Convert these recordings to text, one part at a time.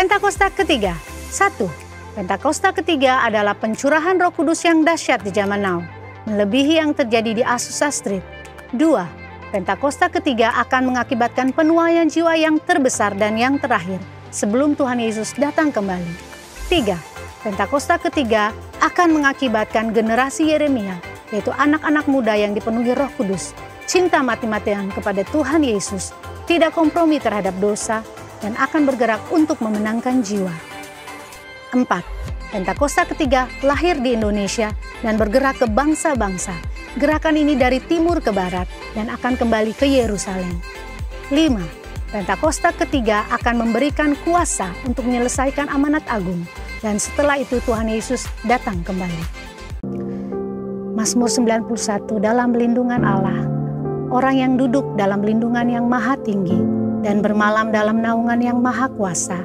Pentakosta ketiga. 1. Pentakosta ketiga adalah pencurahan Roh Kudus yang dahsyat di zaman now, melebihi yang terjadi di Azusa Street. 2. Pentakosta ketiga akan mengakibatkan penuaian jiwa yang terbesar dan yang terakhir sebelum Tuhan Yesus datang kembali. 3. Pentakosta ketiga akan mengakibatkan generasi Yeremia, yaitu anak-anak muda yang dipenuhi Roh Kudus, cinta mati-matian kepada Tuhan Yesus, tidak kompromi terhadap dosa, dan akan bergerak untuk memenangkan jiwa. 4. Pentakosta ketiga lahir di Indonesia dan bergerak ke bangsa-bangsa. Gerakan ini dari timur ke barat dan akan kembali ke Yerusalem. 5. Pentakosta ketiga akan memberikan kuasa untuk menyelesaikan amanat agung, dan setelah itu Tuhan Yesus datang kembali. Mazmur 91, dalam lindungan Allah, orang yang duduk dalam lindungan yang maha tinggi dan bermalam dalam naungan yang maha kuasa,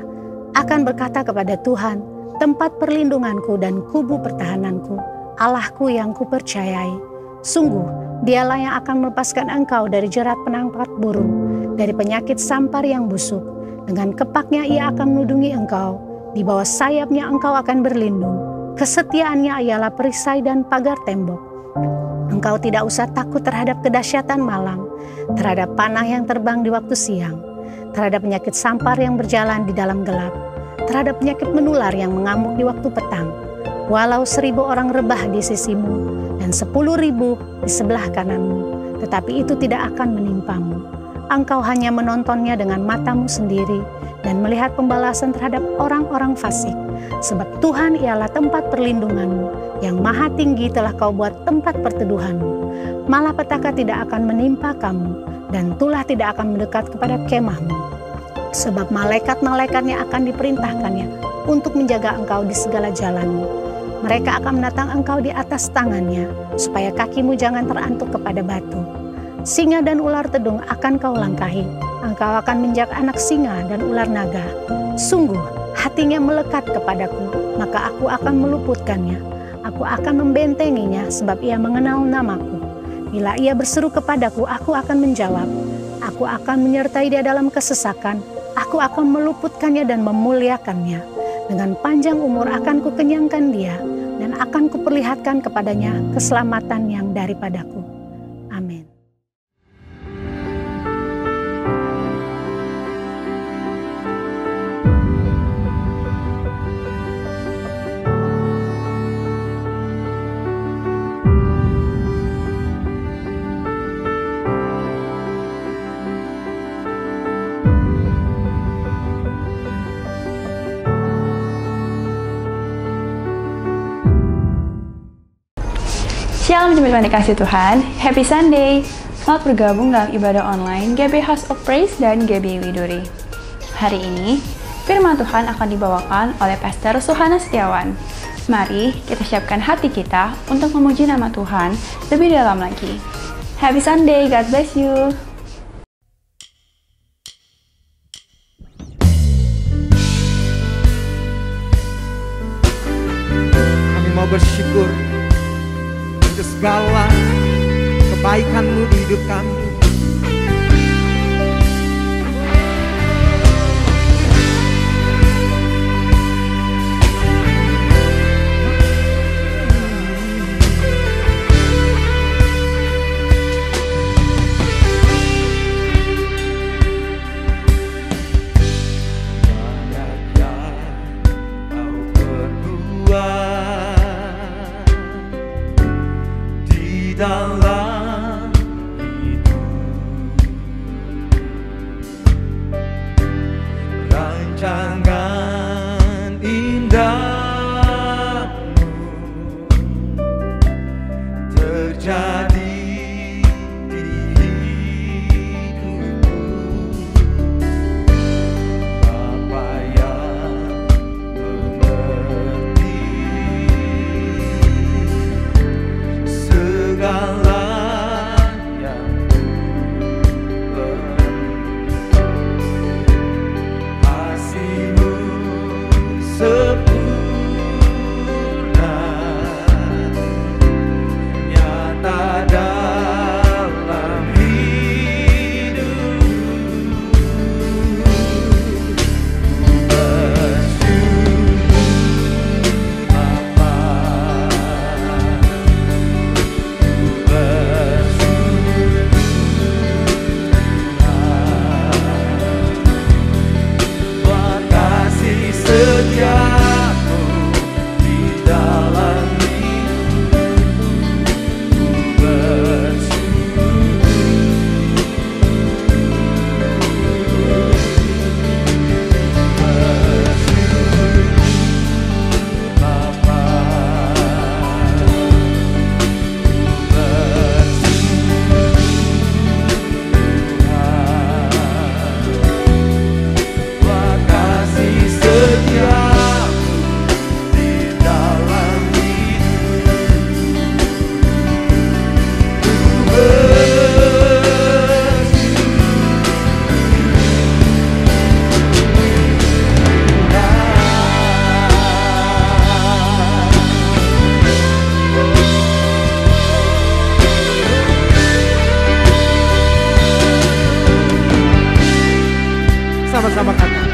akan berkata kepada Tuhan, tempat perlindunganku dan kubu pertahananku, Allahku yang kupercayai. Sungguh, dialah yang akan melepaskan engkau dari jerat penangkap burung, dari penyakit sampar yang busuk. Dengan kepaknya ia akan melindungi engkau, di bawah sayapnya engkau akan berlindung. Kesetiaannya ialah perisai dan pagar tembok. Engkau tidak usah takut terhadap kedahsyatan malam, terhadap panah yang terbang di waktu siang, terhadap penyakit sampar yang berjalan di dalam gelap, terhadap penyakit menular yang mengamuk di waktu petang. Walau 1000 orang rebah di sisimu dan 10.000 di sebelah kananmu, tetapi itu tidak akan menimpamu. Engkau hanya menontonnya dengan matamu sendiri dan melihat pembalasan terhadap orang-orang fasik. Sebab Tuhan ialah tempat perlindunganmu, yang maha tinggi telah kau buat tempat perteduhanmu. Malapetaka tidak akan menimpa kamu, dan tulah tidak akan mendekat kepada kemahmu. Sebab malaikat-malaikatnya akan diperintahkannya untuk menjaga engkau di segala jalanmu. Mereka akan menatang engkau di atas tangannya, supaya kakimu jangan terantuk kepada batu. Singa dan ular tedung akan kau langkahi. Engkau akan menjak anak singa dan ular naga. Sungguh, hatinya melekat kepadaku, maka aku akan meluputkannya. Aku akan membentenginya, sebab ia mengenal namaku. Bila ia berseru kepadaku, aku akan menjawab. Aku akan menyertai dia dalam kesesakan. Aku akan meluputkannya dan memuliakannya. Dengan panjang umur akan kukenyangkan dia, dan akan kuperlihatkan kepadanya keselamatan yang daripadaku. Amin. Shalom teman-teman dikasih Tuhan, Happy Sunday! Selamat bergabung dalam ibadah online GB House of Praise dan GB Widuri. Hari ini, firman Tuhan akan dibawakan oleh Pastor Suhana Setiawan. Mari kita siapkan hati kita untuk memuji nama Tuhan lebih dalam lagi. Happy Sunday, God bless you! Kami mau bersyukur untuk segala kebaikan-Mu di hidup kami. Dalam hidup rancangan indahmu terjadi di hidupku. Bapa yang mengerti segala yang ku perlukan, kasih-Mu sama-sama katakan.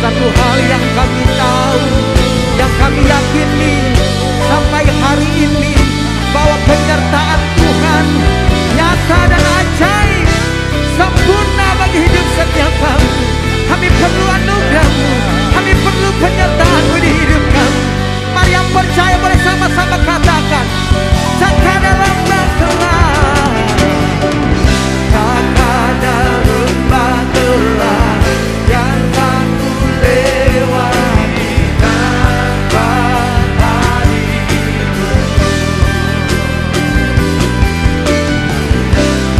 Satu hal yang kami tahu, yang kami yakini sampai hari ini, bahwa penyertaan Tuhan nyata dan ajaib, sempurna bagi hidup setiap kami. Kami perlu anugerah-Mu, kami perlu penyertaan-Mu di hidup kami. Mari yang percaya boleh sama-sama katakan, Saka dalam bahtera, Saka dalam bahtera, yang tak ku lewati tanpa hadirat-Mu.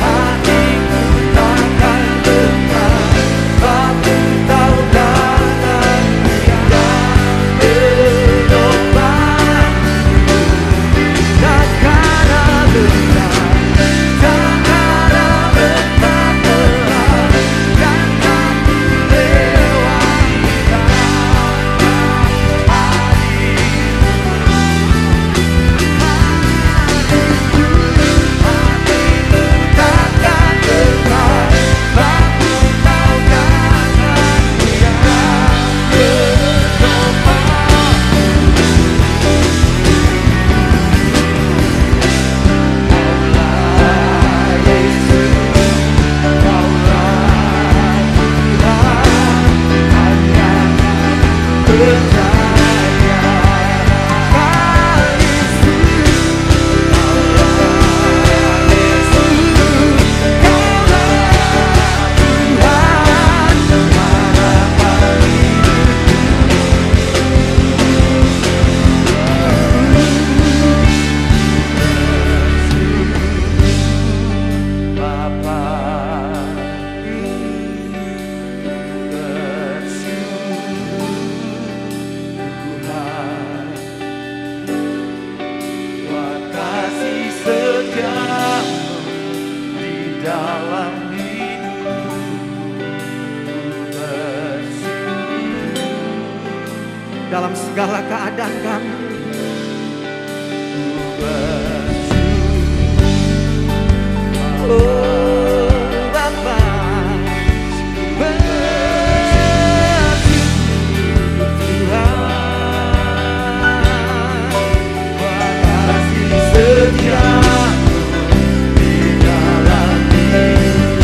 Hatiku takkan tenang, sebab Ku tahu tangan yang menolong. dalam segala keadaan kami. Oh Bapa, bersyukur Tuhan, kasih setia di dalam hidupku.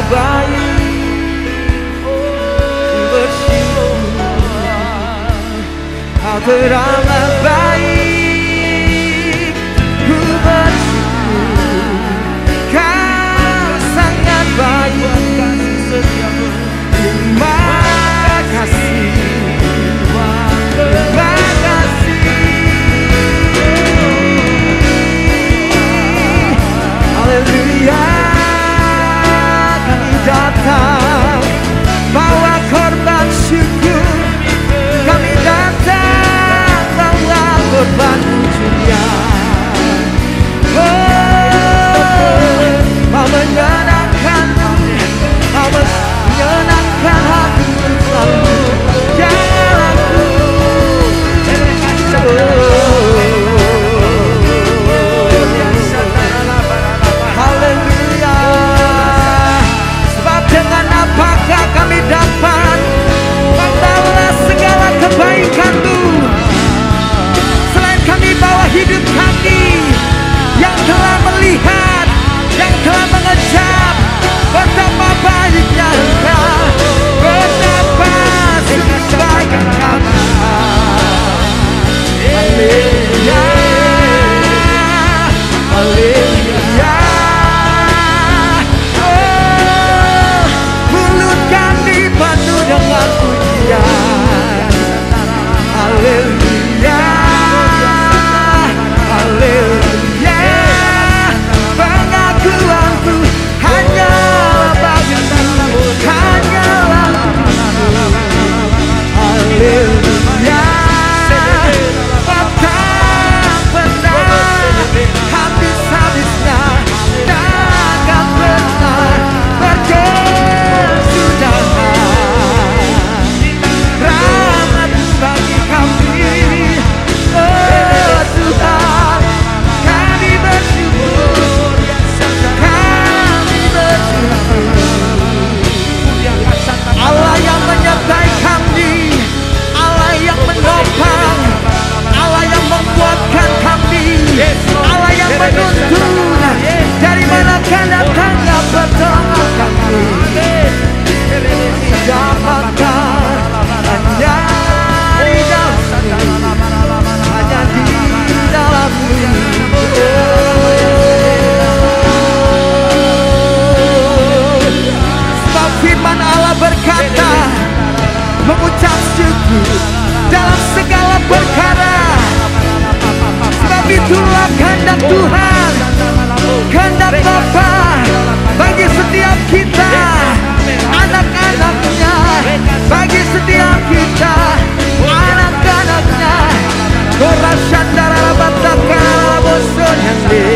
baik, bersyukur. Kau teramat baik, ku bersyukur. Kau sangat baik, terima kasih, terima kasih. Haleluya, kami datang bawa korban syukur, kami datang bawa korban pujian. Oh, mau menyenangkanmu, mau menyenangkan hatimu selalu. Jangan aku haleluya. Sebab dengan apakah kami dapat membalas segala kebaikan-Mu, selain kami bawa hidup kami yang telah melihat, yang telah mengecap betapa baiknya Engkau, betapa sungguh baik Engkau. Haleluya, haleluya. Oh, mulut kami penuh dengan pujian. Haleluya, haleluya. Pengakuanku hanyalah bagimu, hanyalah haleluya. Tak pernah habis-habisnya, takkan pernah berkesudahan. Rahmat-Mu bagi kami, oh Tuhan, kami bersyukur, kami bersyukur. Allah yang menyertai kami, Allah yang menopang, Allah yang menguatkan kami, Allah yang menuntun dari manakah datangnya pertolongan kami. Dapatkan hanya di dalam-Mu, hanya di dalam-Mu. Sebab firman Allah berkata, mengucap syukur dalam segala perkara. Sebab itulah kehendak Tuhan, kehendak Bapa bagi setiap kita, anak-anaknya, bagi setiap kita, anak-anaknya. Korasandara bataka bosonyande,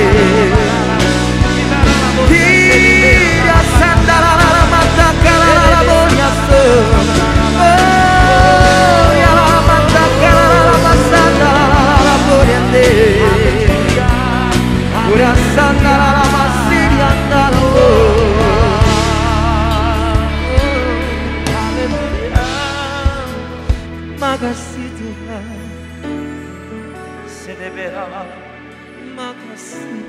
tidak sandara bataka bonyase. Oh, ya bataka basandara bonyande, korasandara masiriandalo. Makasih Tuhan, makasih,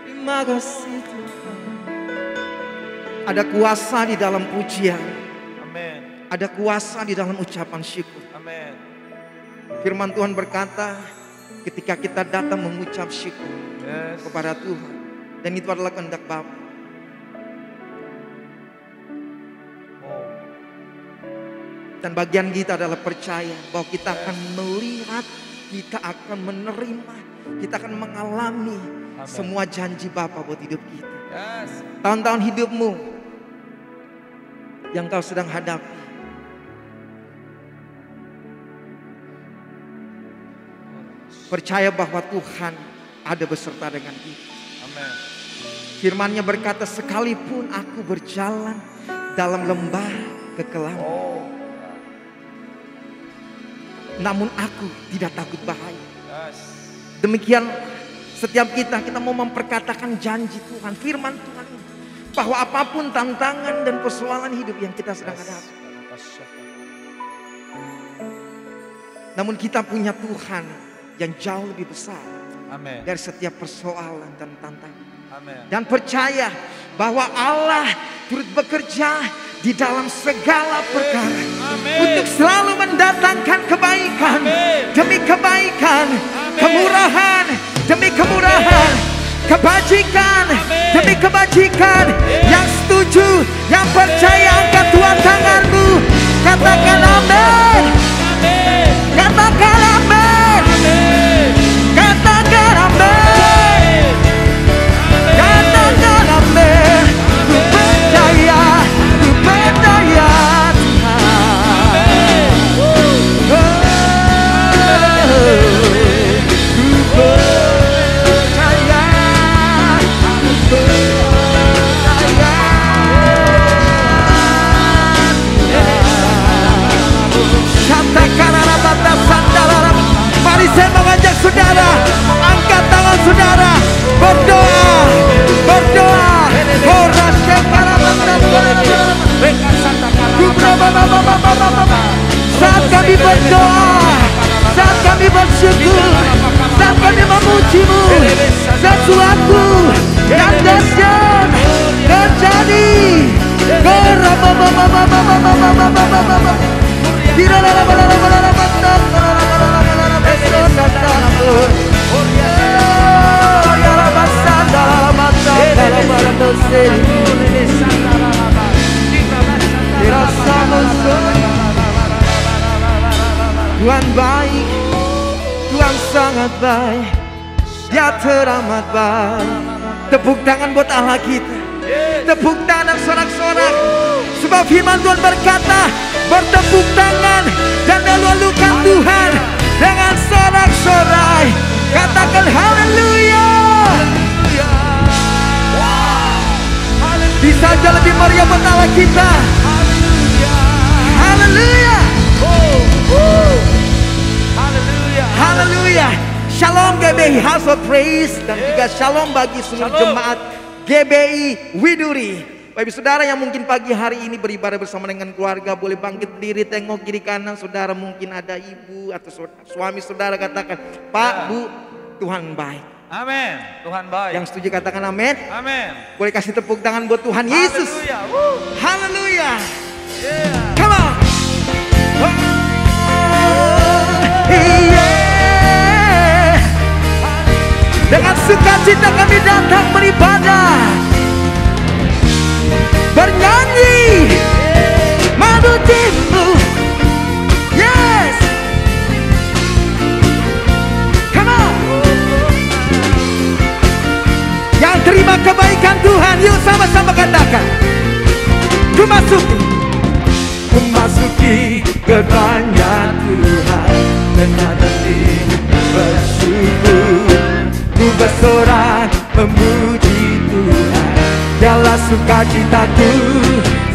terima kasih Tuhan. Ada kuasa di dalam pujian, amen. Ada kuasa di dalam ucapan syukur, amen. Firman Tuhan berkata, ketika kita datang mengucap syukur kepada Tuhan, dan itu adalah kehendak Bapa. Dan bagian kita adalah percaya bahwa kita akan melihat, kita akan menerima, kita akan mengalami semua janji Bapa buat hidup kita. Tahun-tahun hidupmu yang kau sedang hadapi, percaya bahwa Tuhan ada beserta dengan kita. Firman-Nya berkata, sekalipun aku berjalan dalam lembah kekelaman, namun aku tidak takut bahaya. Demikian setiap kita mau memperkatakan janji Tuhan, firman Tuhan ini, bahwa apapun tantangan dan persoalan hidup yang kita sedang hadapi, namun kita punya Tuhan yang jauh lebih besar dari setiap persoalan dan tantangan. Dan percaya bahwa Allah turut bekerja di dalam segala perkara untuk selalu mendatangkan kebaikan demi kebaikan, kemurahan demi kemurahan, kebajikan demi kebajikan. Yang setuju, yang percaya, angkat dua tanganmu, katakan amin. Katakan amin. Katakan amin. Katakan amin. Ku percaya, ku percaya Tuhan. Ku percaya, ku percaya. Mari saya mengajak saudara, angkat tangan saudara, berdoa, berdoa. Saat kami berdoa, saat kami bersyukur, saat kami memujimu, sesuatu yang dahsyat terjadi. Tuhan baik, Tuhan sangat baik, Dia teramat baik. Tepuk tangan buat Allah kita, tepuk tangan sorak-sorak. Sebab firman Tuhan berkata, bertepuk tangan dan melalukan Tuhan dengan sorak-sorai. Katakan haleluya. Bisa aja lebih meriah buat Allah kita. Haleluya. Haleluya. Shalom GBI House of Praise, dan juga shalom bagi seluruh jemaat GBI Widuri. Bapak saudara yang mungkin pagi hari ini beribadah bersama dengan keluarga, boleh bangkit berdiri, tengok kiri kanan saudara. Mungkin ada ibu atau suami saudara, katakan, Pak, Bu, Tuhan baik. Amin. Tuhan baik. Yang setuju katakan amin. Amin. Boleh kasih tepuk tangan buat Tuhan Yesus. Haleluya. Yeah. Come on. Yeah. Dengan sukacita kami datang beribadah, bernyanyi, memujimu. Yes. Come on. Yang terima kebaikan Tuhan, yuk sama-sama katakan. Memasuki gerbangnya Tuhan dengan hati bersyukur, ku bersorak memuji Tuhan. Dialah sukacitaku,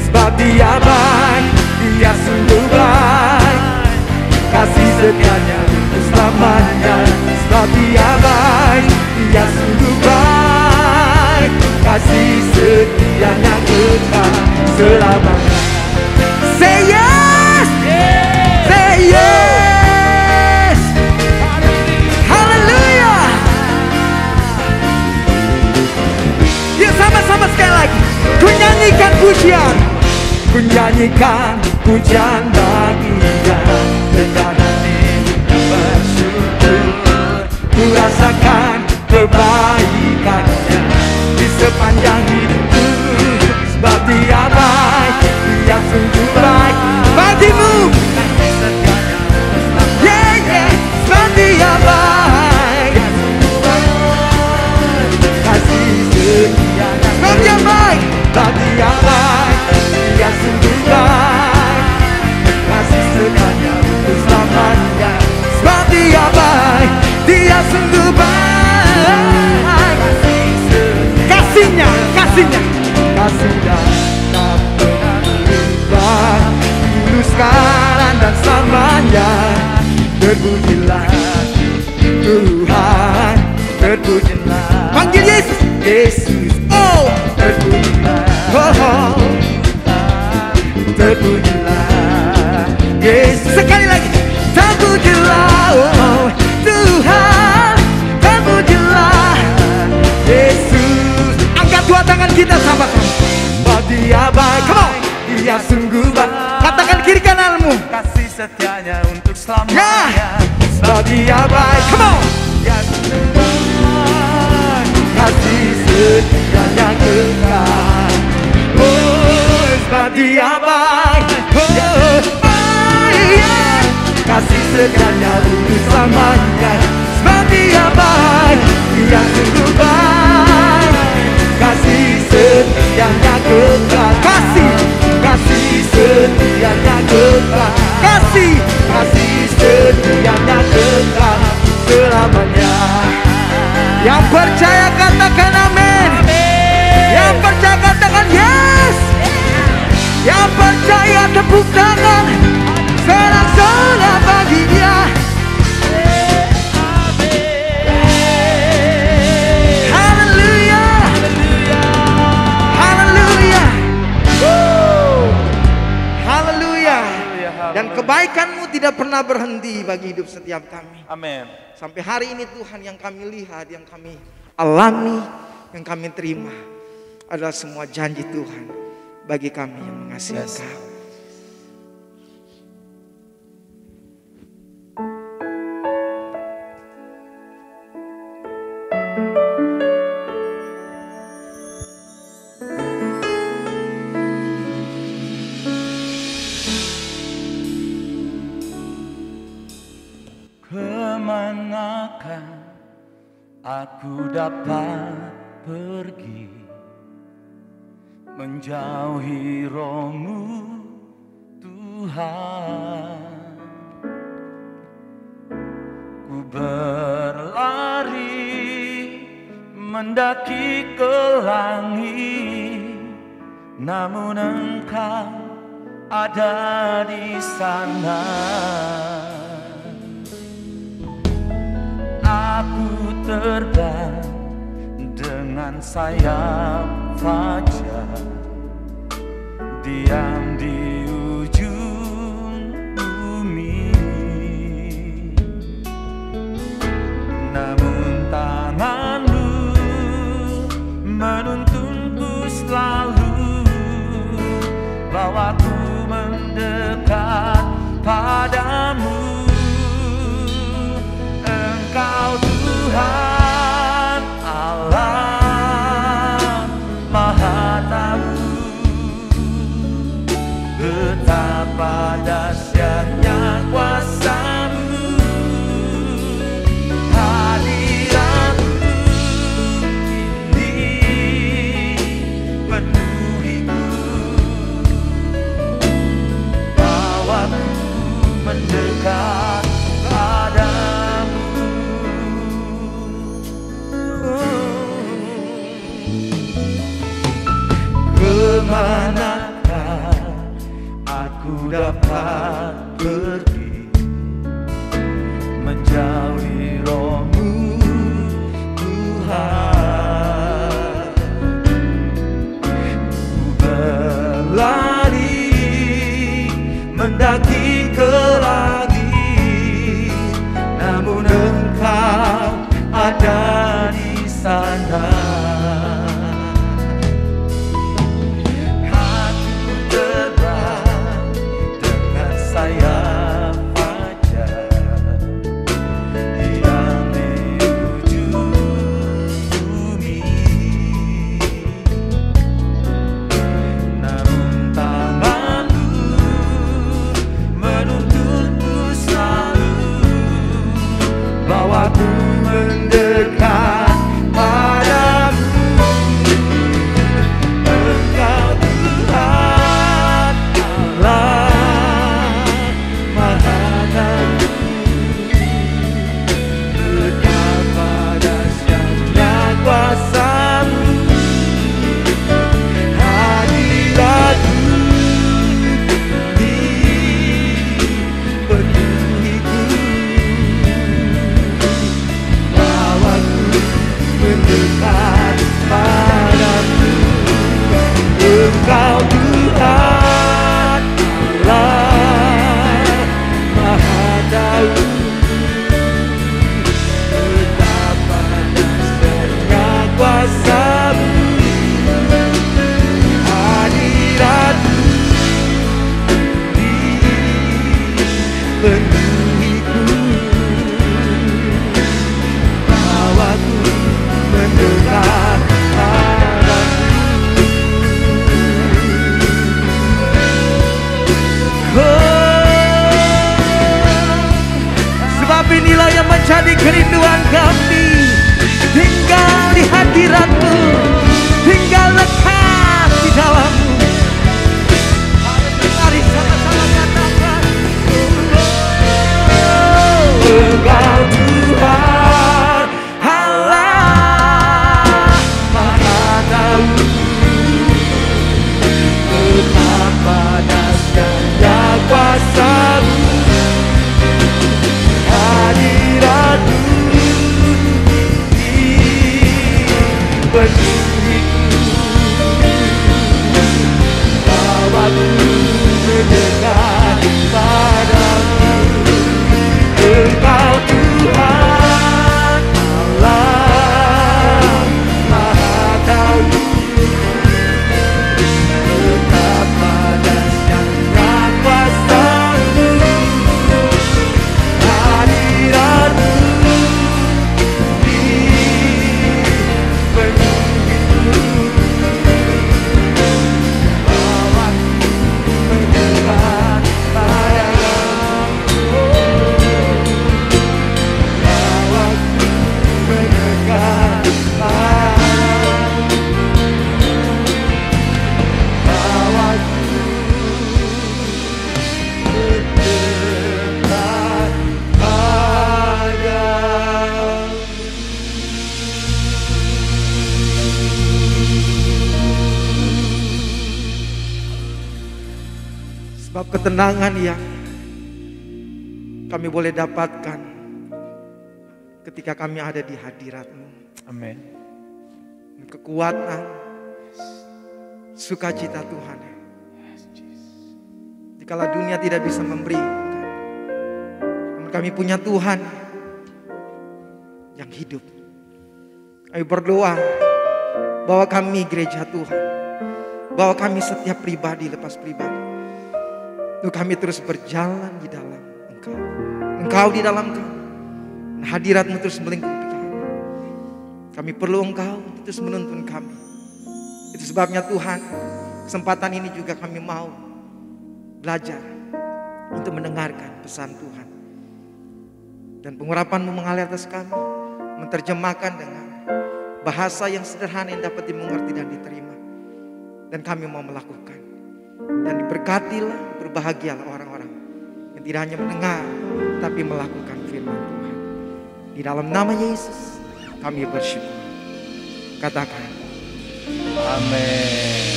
sebab Dia baik, Dia sungguh baik. Kasih setianya untuk selamanya, sebab Dia baik, Dia sungguh baik. Kasih setianya kekal selamanya. Say yes, say yes. Haleluya. Yuk sama-sama sekali lagi. Ku nyanyikan pujian, ku nyanyikan pujian bagi Dia dengan hati bersyukur. Ku rasakan kebaikannya di sepanjang hidupku, sebab Dia baik, Dia sungguh baik bagimu. Yeah, yeah, sebab Dia baik, kasih setianya. Sebab Dia baik, sebab Dia baik, Dia sungguh baik. Kasih setianya untuk selamanya, sebab Dia baik, Dia sungguh baik. Kasihnya, kasihnya, kasihnya tak pernah berubah, dulu, sekarang, dan selamanya. Terpujilah Tuhan, terpujilah. Panggil Yesus, Yesus, oh, terpujilah, oh, terpujilah Yesus. Sekali lagi, terpujilah, oh, Tuhan, terpujilah Yesus. Angkat dua tangan tangan kita sama-sama. Sebab Dia baik, come on. Dia sungguh baik. Katakan kiri kananmu. Kasih setianya untuk selamanya. Ya. Sebab Dia baik, come on. Dia sungguh baik. Kasih setianya kekal. Oh, sebab Dia baik. Oh, baik. Kasih setianya untuk selamanya. Sebab Dia baik. Dia sungguh baik. Kasih setianya kekal. Kasih setianya kekal. Kasih setianya kekal selamanya. Yang percaya katakan amin. Yang percaya katakan yes. Yang percaya tepuk tangan. Sorak-sorak bagi Dia. Haleluya. Haleluya. Haleluya. Dan kebaikan-Mu tidak pernah berhenti bagi hidup setiap kami. Amin. Sampai hari ini Tuhan, yang kami lihat, yang kami alami, yang kami terima adalah semua janji Tuhan bagi kami yang mengasihi Engkau. Kemanakah aku dapat pergi menjauhi Roh-Mu Tuhan? Ku berlari mendaki ke langit, namun Engkau ada di sana. Aku terbang dengan sayap fajar, diam di ujung bumi. Namun tangan-Mu menuntunku selalu, bawaku mendekat padamu. Engkau Tuhan Allah Maha Tahu betapa dahsyatnya kuasa-Mu. Hadirat-Mu ini penuhiku, bawaku mendekat padamu. Kemanakah aku dapat pergi menjauhi Roh-Mu Tuhan? Ku berlari mendaki ke langit, namun Engkau ada di sana. Sebab ketenangan yang kami boleh dapatkan ketika kami ada di hadirat-Mu. Amin. Kekuatan, sukacita Tuhan. Jikalau dunia tidak bisa memberikan, namun kami punya Tuhan yang hidup. Kami berdoa bahwa kami gereja Tuhan, bahwa kami setiap pribadi lepas pribadi, untuk kami terus berjalan di dalam Engkau. Engkau di dalam kami, hadirat-Mu terus melingkupi kami. Kami perlu Engkau untuk terus menuntun kami. Itu sebabnya Tuhan, kesempatan ini juga kami mau belajar untuk mendengarkan pesan Tuhan. Dan pengurapan-Mu mengalir atas kami, menerjemahkan dengan bahasa yang sederhana yang dapat dimengerti dan diterima. Dan kami mau melakukan. Dan diberkatilah, berbahagialah orang-orang yang tidak hanya mendengar, tapi melakukan firman Tuhan. Di dalam nama Yesus kami bersyukur. Katakan Amin.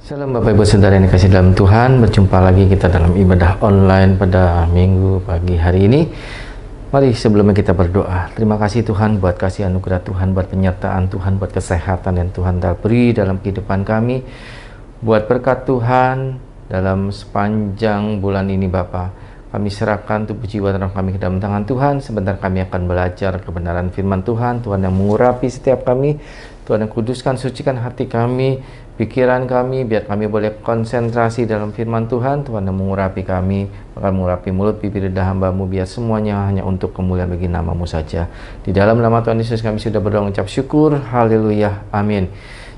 Shalom Bapak Ibu Saudara yang dikasih dalam Tuhan. Berjumpa lagi kita dalam ibadah online pada minggu pagi hari ini. Mari sebelumnya kita berdoa. Terima kasih Tuhan buat kasih anugerah Tuhan, buat penyertaan Tuhan, buat kesehatan yang Tuhan telah beri dalam kehidupan kami. Buat berkat Tuhan dalam sepanjang bulan ini Bapa. Kami serahkan tubuh jiwa dan roh kami ke dalam tangan Tuhan. Sebentar kami akan belajar kebenaran firman Tuhan. Tuhan yang mengurapi setiap kami. Tuhan yang kuduskan, sucikan hati kami, pikiran kami, biar kami boleh konsentrasi dalam firman Tuhan. Tuhan yang mengurapi kami, akan mengurapi mulut, bibir, lidah hamba-Mu, biar semuanya hanya untuk kemuliaan bagi nama-Mu saja. Di dalam nama Tuhan Yesus kami sudah berdoa mengucap syukur. Haleluya. Amin.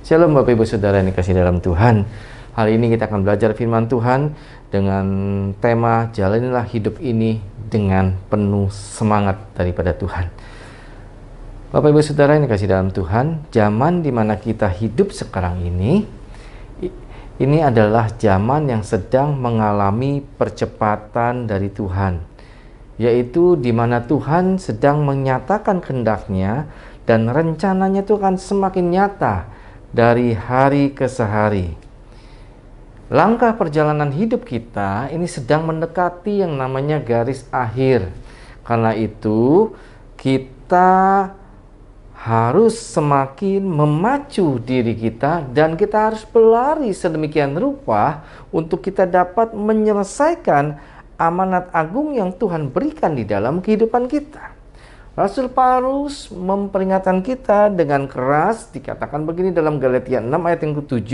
Shalom Bapak Ibu Saudara yang dikasih dalam Tuhan. Hari ini kita akan belajar firman Tuhan dengan tema jalanilah hidup ini dengan penuh semangat daripada Tuhan. Bapak Ibu Saudara yang dikasih dalam Tuhan, zaman di mana kita hidup sekarang ini adalah zaman yang sedang mengalami percepatan dari Tuhan, yaitu di mana Tuhan sedang menyatakan kehendak-Nya dan rencananya itu akan semakin nyata dari hari ke hari. Langkah perjalanan hidup kita ini sedang mendekati yang namanya garis akhir. Karena itu kita harus semakin memacu diri kita dan kita harus berlari sedemikian rupa untuk kita dapat menyelesaikan amanat agung yang Tuhan berikan di dalam kehidupan kita. Rasul Paulus memperingatkan kita dengan keras, dikatakan begini dalam Galatia 6 ayat yang ke-7,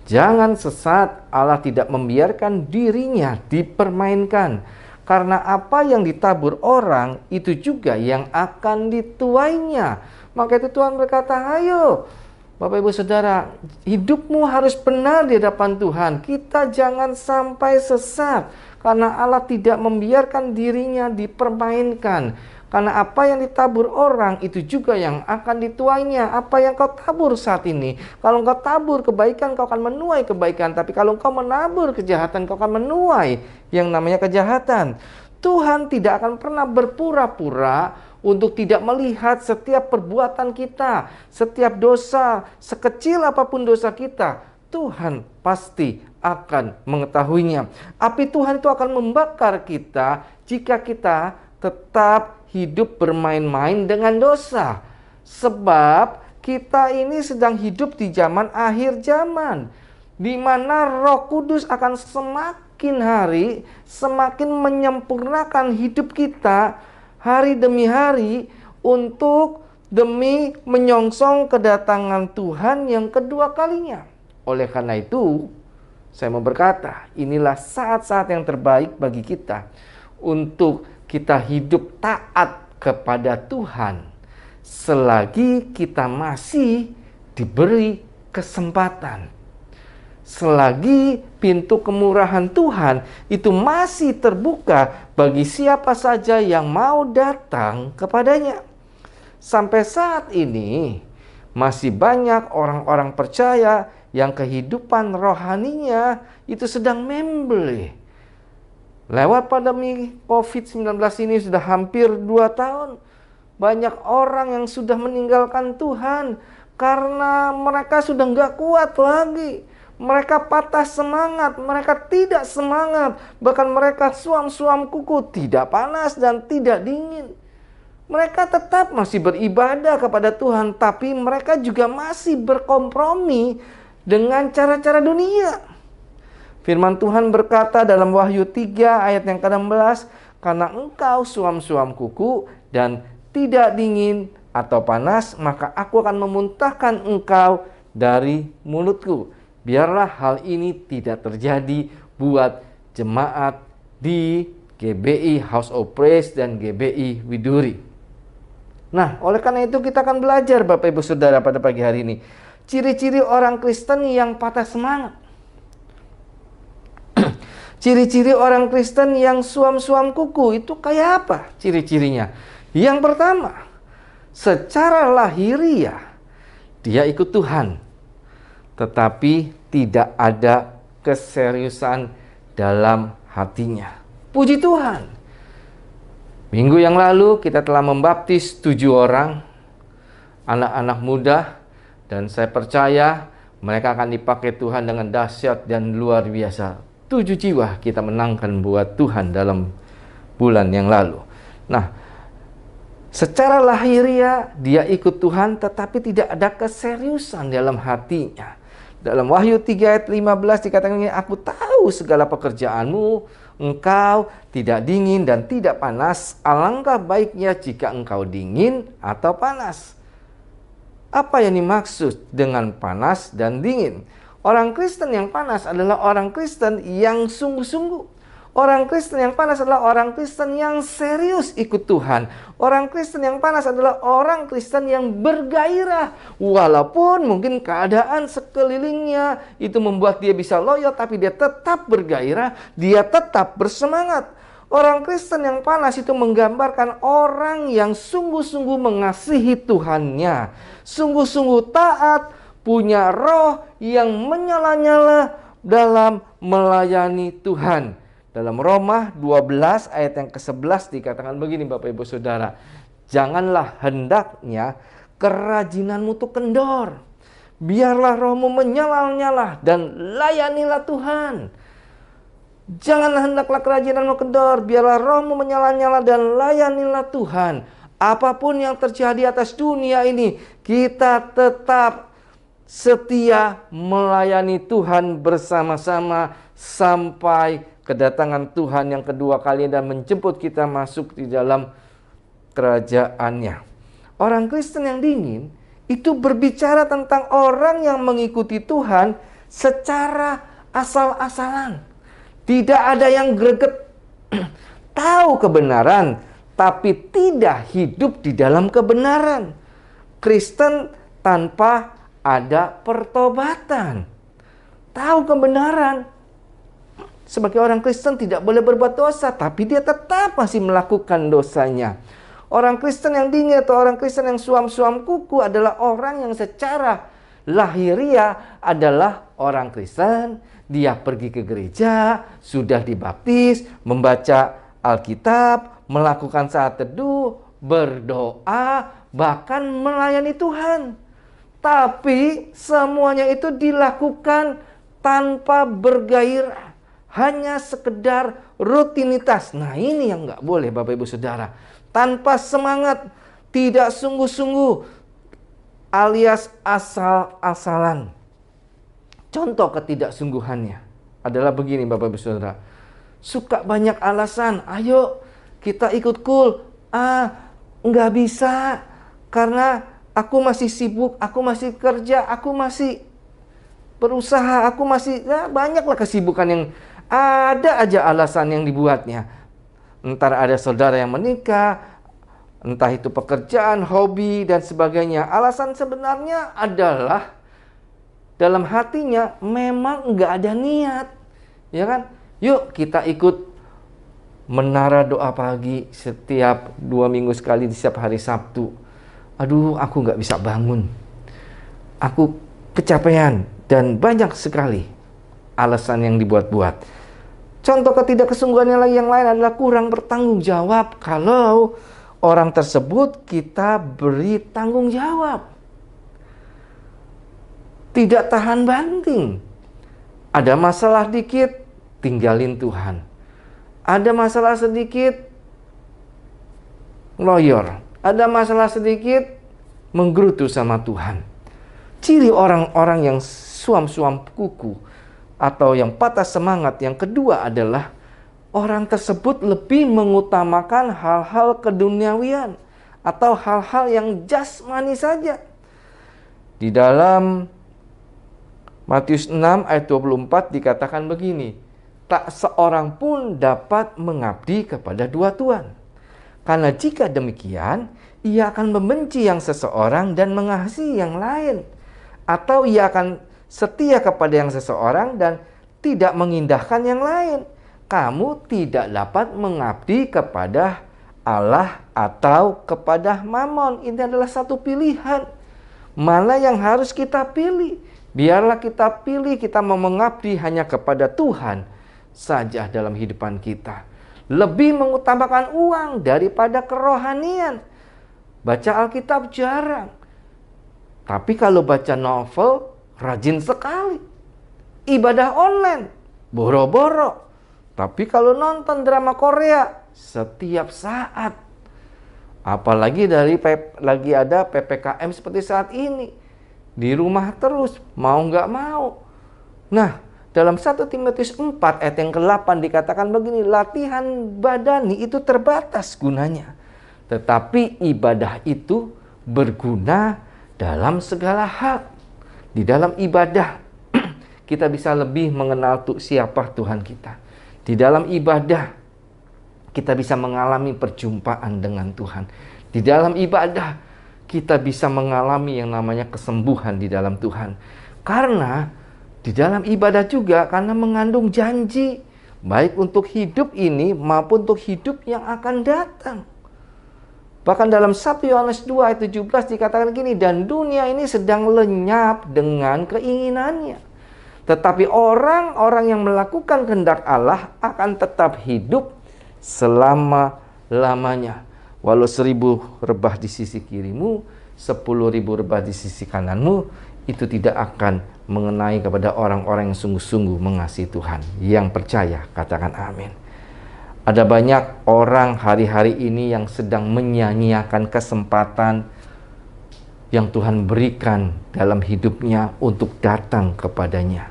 jangan sesat, Allah tidak membiarkan dirinya dipermainkan. Karena apa yang ditabur orang, itu juga yang akan dituainya. Maka itu Tuhan berkata, ayo Bapak Ibu Saudara, hidupmu harus benar di hadapan Tuhan. Kita jangan sampai sesat. Karena Allah tidak membiarkan dirinya dipermainkan. Karena apa yang ditabur orang, itu juga yang akan dituainya. Apa yang kau tabur saat ini, kalau kau tabur kebaikan, kau akan menuai kebaikan. Tapi kalau kau menabur kejahatan, kau akan menuai yang namanya kejahatan. Tuhan tidak akan pernah berpura-pura untuk tidak melihat setiap perbuatan kita, setiap dosa, sekecil apapun dosa kita. Tuhan pasti akan mengetahuinya. Api Tuhan itu akan membakar kita jika kita tetap hidup bermain-main dengan dosa. Sebab kita ini sedang hidup di zaman akhir zaman, di mana Roh Kudus akan semakin hari semakin menyempurnakan hidup kita hari demi hari untuk demi menyongsong kedatangan Tuhan yang kedua kalinya. Oleh karena itu, saya mau berkata, inilah saat-saat yang terbaik bagi kita untuk kita hidup taat kepada Tuhan selagi kita masih diberi kesempatan. Selagi pintu kemurahan Tuhan itu masih terbuka bagi siapa saja yang mau datang kepadanya. Sampai saat ini masih banyak orang-orang percaya yang kehidupan rohaninya itu sedang membeli. Lewat pandemi COVID-19 ini sudah hampir 2 tahun. Banyak orang yang sudah meninggalkan Tuhan karena mereka sudah nggak kuat lagi. Mereka patah semangat, mereka tidak semangat. Bahkan mereka suam-suam kuku, tidak panas dan tidak dingin. Mereka tetap masih beribadah kepada Tuhan, tapi mereka juga masih berkompromi dengan cara-cara dunia. Firman Tuhan berkata dalam Wahyu 3 ayat yang ke-16, karena engkau suam-suam kuku dan tidak dingin atau panas, maka aku akan memuntahkan engkau dari mulutku. Biarlah hal ini tidak terjadi buat jemaat di GBI House of Praise dan GBI Widuri. Nah, oleh karena itu kita akan belajar Bapak Ibu Saudara pada pagi hari ini. Ciri-ciri orang Kristen yang patah semangat. Ciri-ciri orang Kristen yang suam-suam kuku itu kayak apa ciri-cirinya? Yang pertama, secara lahiriah dia ikut Tuhan, tetapi tidak ada keseriusan dalam hatinya. Puji Tuhan. Minggu yang lalu kita telah membaptis 7 orang anak-anak muda, dan saya percaya mereka akan dipakai Tuhan dengan dahsyat dan luar biasa. 7 jiwa kita menangkan buat Tuhan dalam bulan yang lalu. Nah, secara lahiriah dia ikut Tuhan tetapi tidak ada keseriusan dalam hatinya. Dalam Wahyu 3 ayat 15 dikatakan ini, aku tahu segala pekerjaanmu, engkau tidak dingin dan tidak panas. Alangkah baiknya jika engkau dingin atau panas. Apa yang dimaksud dengan panas dan dingin? Orang Kristen yang panas adalah orang Kristen yang sungguh-sungguh. Orang Kristen yang panas adalah orang Kristen yang serius ikut Tuhan. Orang Kristen yang panas adalah orang Kristen yang bergairah. Walaupun mungkin keadaan sekelilingnya itu membuat dia bisa loyo, tapi dia tetap bergairah, dia tetap bersemangat. Orang Kristen yang panas itu menggambarkan orang yang sungguh-sungguh mengasihi Tuhannya. Sungguh-sungguh taat, punya roh yang menyala-nyala dalam melayani Tuhan. Dalam Roma 12 ayat yang ke-11 dikatakan begini Bapak Ibu Saudara. Janganlah hendaknya kerajinanmu itu kendor. Biarlah rohmu menyala-nyala dan layanilah Tuhan. Janganlah hendaklah kerajinanmu kendor. Biarlah rohmu menyala-nyala dan layanilah Tuhan. Apapun yang terjadi atas dunia ini, kita tetap setia melayani Tuhan bersama-sama sampai kedatangan Tuhan yang kedua kali dan menjemput kita masuk di dalam kerajaannya. Orang Kristen yang dingin itu berbicara tentang orang yang mengikuti Tuhan secara asal-asalan. Tidak ada yang greget. Tahu kebenaran, tapi tidak hidup di dalam kebenaran. Kristen tanpa ada pertobatan. Tahu kebenaran. Sebagai orang Kristen tidak boleh berbuat dosa, tapi dia tetap masih melakukan dosanya. Orang Kristen yang dingin atau orang Kristen yang suam-suam kuku adalah orang yang secara lahiriah adalah orang Kristen. Dia pergi ke gereja, sudah dibaptis, membaca Alkitab, melakukan saat teduh, berdoa, bahkan melayani Tuhan. Tapi semuanya itu dilakukan tanpa bergairah, hanya sekedar rutinitas. Nah, ini yang nggak boleh Bapak Ibu Saudara. Tanpa semangat, tidak sungguh-sungguh, alias asal-asalan. Contoh ketidaksungguhannya adalah begini Bapak Ibu Saudara. Suka banyak alasan, ayo kita ikut KUL. Nggak bisa, karena aku masih sibuk, aku masih kerja, aku masih berusaha, aku masih, banyaklah kesibukan yang ada aja alasan yang dibuatnya. Entar ada saudara yang menikah, entah itu pekerjaan, hobi, dan sebagainya. Alasan sebenarnya adalah dalam hatinya memang nggak ada niat, ya kan? Yuk kita ikut menara doa pagi setiap 2 minggu sekali di setiap hari Sabtu. Aduh, aku nggak bisa bangun. Aku kecapean dan banyak sekali alasan yang dibuat-buat. Contoh ketidaksungguhannya lagi yang lain adalah kurang bertanggung jawab. Kalau orang tersebut kita beri tanggung jawab. Tidak tahan banting. Ada masalah dikit, tinggalin Tuhan. Ada masalah sedikit, loyor. Ada masalah sedikit, menggerutu sama Tuhan. Ciri orang-orang yang suam-suam kuku atau yang patah semangat yang kedua adalah orang tersebut lebih mengutamakan hal-hal keduniawian atau hal-hal yang jasmani saja. Di dalam Matius 6 ayat 24 dikatakan begini, tak seorang pun dapat mengabdi kepada dua tuan. Karena jika demikian, ia akan membenci yang seseorang dan mengasihi yang lain. Atau ia akan setia kepada yang seseorang dan tidak mengindahkan yang lain. Kamu tidak dapat mengabdi kepada Allah atau kepada Mammon. Ini adalah satu pilihan. Mana yang harus kita pilih? Biarlah kita pilih, kita mau mengabdi hanya kepada Tuhan saja dalam kehidupan kita. Lebih mengutamakan uang daripada kerohanian. Baca Alkitab jarang. Tapi kalau baca novel, rajin sekali. Ibadah online, boro-boro. Tapi kalau nonton drama Korea, setiap saat. Apalagi lagi ada PPKM seperti saat ini. Di rumah terus, mau nggak mau. Nah, dalam 1 Timotius 4 ayat yang ke-8 dikatakan begini, latihan badani itu terbatas gunanya. Tetapi ibadah itu berguna dalam segala hal. Di dalam ibadah, kita bisa lebih mengenal siapa Tuhan kita. Di dalam ibadah, kita bisa mengalami perjumpaan dengan Tuhan. Di dalam ibadah, kita bisa mengalami yang namanya kesembuhan di dalam Tuhan. Karena di dalam ibadah juga, karena mengandung janji, baik untuk hidup ini maupun untuk hidup yang akan datang. Bahkan dalam 1 Yohanes 2 ayat 17 dikatakan gini, dan dunia ini sedang lenyap dengan keinginannya. Tetapi orang-orang yang melakukan kehendak Allah akan tetap hidup selama-lamanya. Walau 1000 rebah di sisi kirimu, 10.000 rebah di sisi kananmu, itu tidak akan mengenai kepada orang-orang yang sungguh-sungguh mengasihi Tuhan. Yang percaya, katakan amin. Ada banyak orang hari-hari ini yang sedang menyia-nyiakan kesempatan yang Tuhan berikan dalam hidupnya untuk datang kepadanya.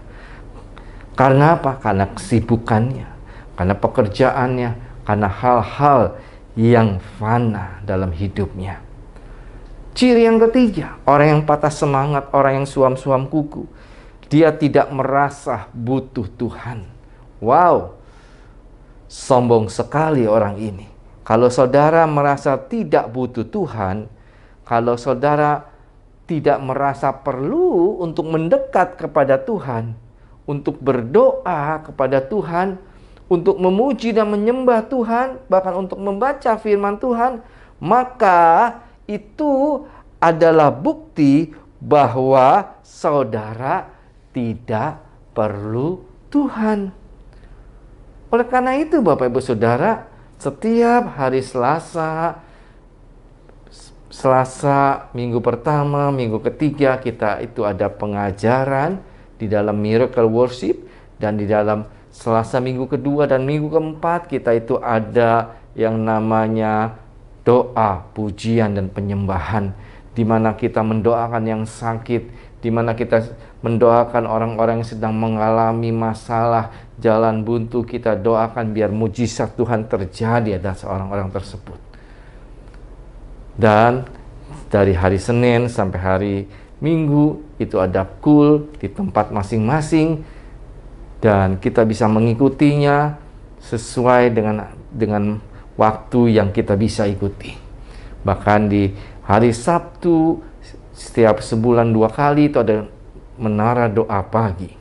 Karena apa? Karena kesibukannya, karena pekerjaannya, karena hal-hal yang fana dalam hidupnya. Ciri yang ketiga, orang yang patah semangat, orang yang suam-suam kuku, dia tidak merasa butuh Tuhan. Wow, sombong sekali orang ini. Kalau saudara merasa tidak butuh Tuhan, kalau saudara tidak merasa perlu untuk mendekat kepada Tuhan, untuk berdoa kepada Tuhan, untuk memuji dan menyembah Tuhan, bahkan untuk membaca firman Tuhan, maka itu adalah bukti bahwa saudara tidak perlu Tuhan. Oleh karena itu, Bapak Ibu Saudara, setiap hari Selasa, minggu pertama, minggu ketiga, kita itu ada pengajaran di dalam Miracle Worship, dan di dalam Selasa minggu kedua dan minggu keempat kita itu ada yang namanya doa, pujian dan penyembahan, di mana kita mendoakan yang sakit, di mana kita mendoakan orang-orang yang sedang mengalami masalah, jalan buntu, kita doakan biar mujizat Tuhan terjadi atas orang-orang tersebut. Dan dari hari Senin sampai hari Minggu itu ada cool di tempat masing-masing, dan kita bisa mengikutinya sesuai dengan waktu yang kita bisa ikuti. Bahkan di hari Sabtu setiap sebulan 2 kali itu ada menara doa pagi.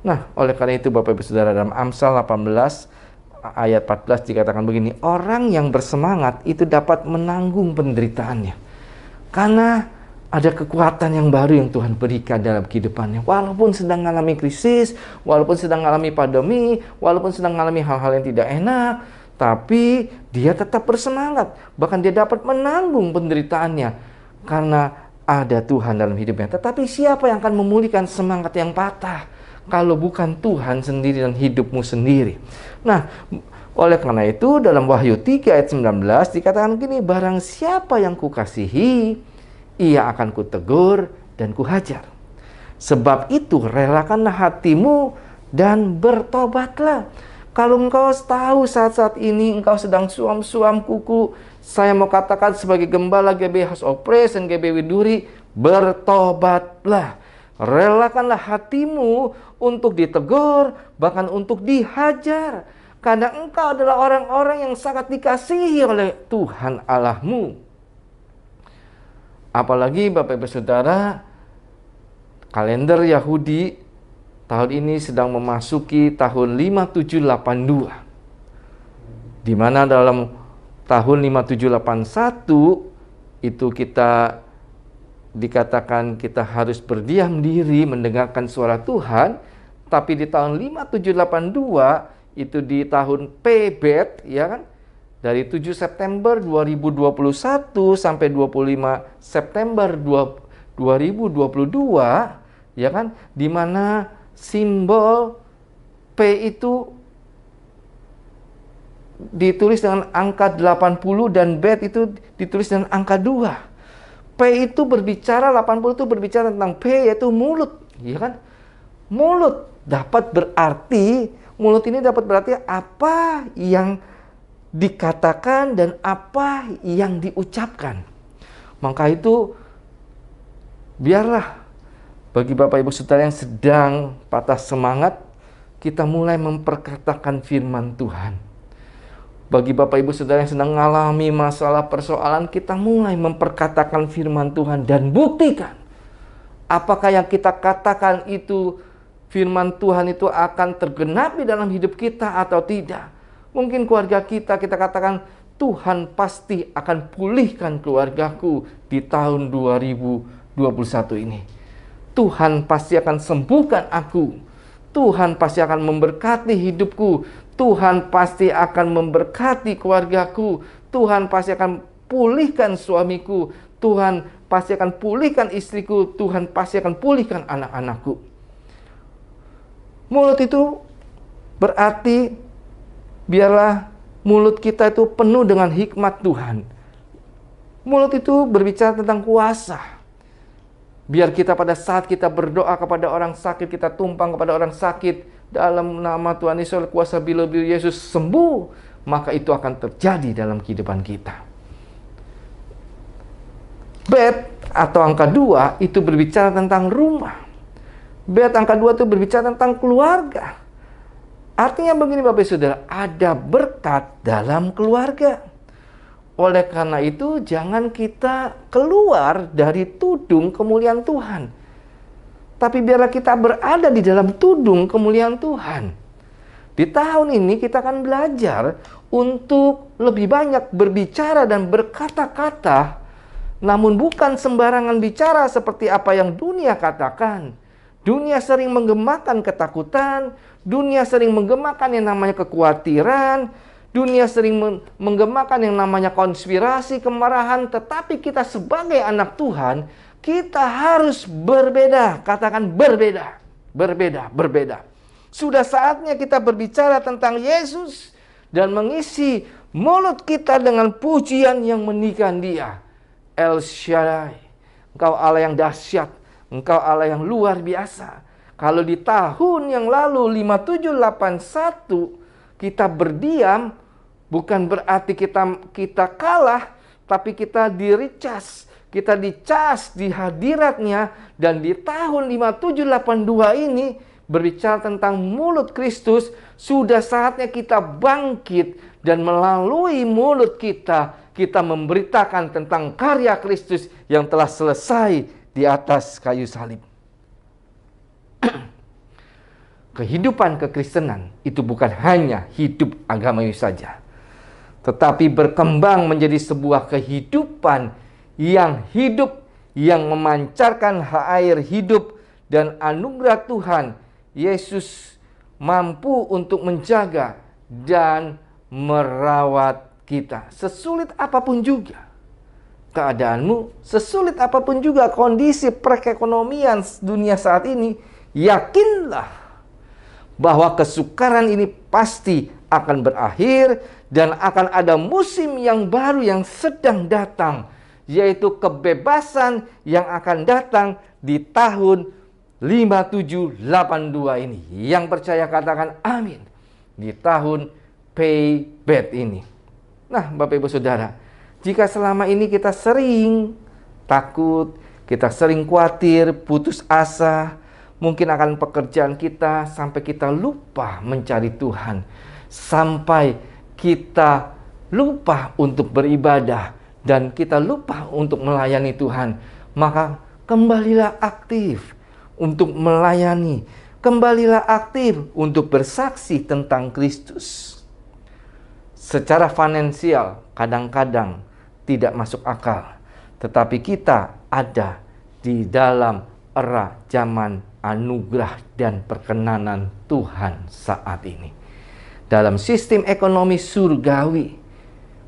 Nah, oleh karena itu Bapak Ibu Saudara, dalam Amsal 18 ayat 14 dikatakan begini, orang yang bersemangat itu dapat menanggung penderitaannya. Karena ada kekuatan yang baru yang Tuhan berikan dalam kehidupannya. Walaupun sedang mengalami krisis, walaupun sedang mengalami pandemi, walaupun sedang mengalami hal-hal yang tidak enak, Tapi dia tetap bersemangat. Bahkan dia dapat menanggung penderitaannya karena ada Tuhan dalam hidupnya. Tetapi siapa yang akan memulihkan semangat yang patah kalau bukan Tuhan sendiri dan hidupmu sendiri? Nah, oleh karena itu dalam Wahyu 3 ayat 19 dikatakan gini, barang siapa yang kukasihi, ia akan kutegur dan kuhajar. Sebab itu relakanlah hatimu dan bertobatlah. Kalau engkau tahu saat-saat ini engkau sedang suam-suam kuku, saya mau katakan sebagai gembala GBI House of Praise dan GBI Widuri, bertobatlah. Relakanlah hatimu untuk ditegur, bahkan untuk dihajar. Karena engkau adalah orang-orang yang sangat dikasihi oleh Tuhan Allahmu. Apalagi Bapak Ibu Saudara, kalender Yahudi tahun ini sedang memasuki tahun 5782. Di mana dalam tahun 5781 itu kita dikatakan kita harus berdiam diri mendengarkan suara Tuhan, tapi di tahun 5782 itu di tahun Pebet, ya kan? Dari 7 September 2021 sampai 25 September 2022, ya kan? Di mana simbol P itu ditulis dengan angka 80 dan bet itu ditulis dengan angka 2. P itu berbicara, 80 itu berbicara tentang P, yaitu mulut, ya kan? Mulut ini dapat berarti apa yang dikatakan dan apa yang diucapkan. Maka itu biarlah bagi Bapak Ibu Saudara yang sedang patah semangat, kita mulai memperkatakan firman Tuhan. Bagi Bapak Ibu Saudara yang sedang mengalami masalah persoalan, kita mulai memperkatakan firman Tuhan dan buktikan apakah yang kita katakan itu, firman Tuhan itu akan tergenapi dalam hidup kita atau tidak. Mungkin keluarga kita katakan, Tuhan pasti akan pulihkan keluargaku di tahun 2021 ini. Tuhan pasti akan sembuhkan aku. Tuhan pasti akan memberkati hidupku. Tuhan pasti akan memberkati keluargaku. Tuhan pasti akan pulihkan suamiku. Tuhan pasti akan pulihkan istriku. Tuhan pasti akan pulihkan anak-anakku. Mulut itu berarti biarlah mulut kita itu penuh dengan hikmat Tuhan. Mulut itu berbicara tentang kuasa. Biar kita pada saat kita berdoa kepada orang sakit, kita tumpang kepada orang sakit dalam nama Tuhan Yesus, kuasa bila-bila Yesus sembuh, maka itu akan terjadi dalam kehidupan kita. Bet atau angka 2 itu berbicara tentang rumah. Bet angka 2 itu berbicara tentang keluarga. Artinya begini Bapak Saudara, ada berkat dalam keluarga. Oleh karena itu, jangan kita keluar dari tudung kemuliaan Tuhan. Tapi biarlah kita berada di dalam tudung kemuliaan Tuhan. Di tahun ini kita akan belajar untuk lebih banyak berbicara dan berkata-kata, namun bukan sembarangan bicara seperti apa yang dunia katakan. Dunia sering menggemakan ketakutan, dunia sering menggemakan yang namanya kekhawatiran, dunia sering menggemakan yang namanya konspirasi, kemarahan. Tetapi kita sebagai anak Tuhan, kita harus berbeda. Katakan berbeda. Berbeda, berbeda. Sudah saatnya kita berbicara tentang Yesus dan mengisi mulut kita dengan pujian yang meninggikan Dia. El Shaddai, Engkau Allah yang dahsyat, Engkau Allah yang luar biasa. Kalau di tahun yang lalu 5781 kita berdiam, bukan berarti kita kalah, tapi kita di-recharge, kita dicas di hadiratnya. Dan di tahun 5782 ini berbicara tentang mulut Kristus. Sudah saatnya kita bangkit dan melalui mulut kita memberitakan tentang karya Kristus yang telah selesai di atas kayu salib. Kehidupan kekristenan itu bukan hanya hidup agamawi saja, tetapi berkembang menjadi sebuah kehidupan yang hidup, yang memancarkan air hidup dan anugerah Tuhan. Yesus mampu untuk menjaga dan merawat kita. Sesulit apapun juga keadaanmu, sesulit apapun juga kondisi perekonomian dunia saat ini, yakinlah bahwa kesukaran ini pasti akan berakhir dan akan ada musim yang baru yang sedang datang, yaitu kebebasan yang akan datang di tahun 5782 ini. Yang percaya katakan amin. Di tahun Payback ini. Nah, Bapak Ibu Saudara, jika selama ini kita sering takut, kita sering khawatir, putus asa, mungkin akan pekerjaan kita, sampai kita lupa mencari Tuhan, sampai kita lupa untuk beribadah, dan kita lupa untuk melayani Tuhan, maka kembalilah aktif untuk melayani, kembalilah aktif untuk bersaksi tentang Kristus. Secara finansial kadang-kadang tidak masuk akal, tetapi kita ada di dalam era zaman anugerah dan perkenanan Tuhan saat ini. Dalam sistem ekonomi surgawi,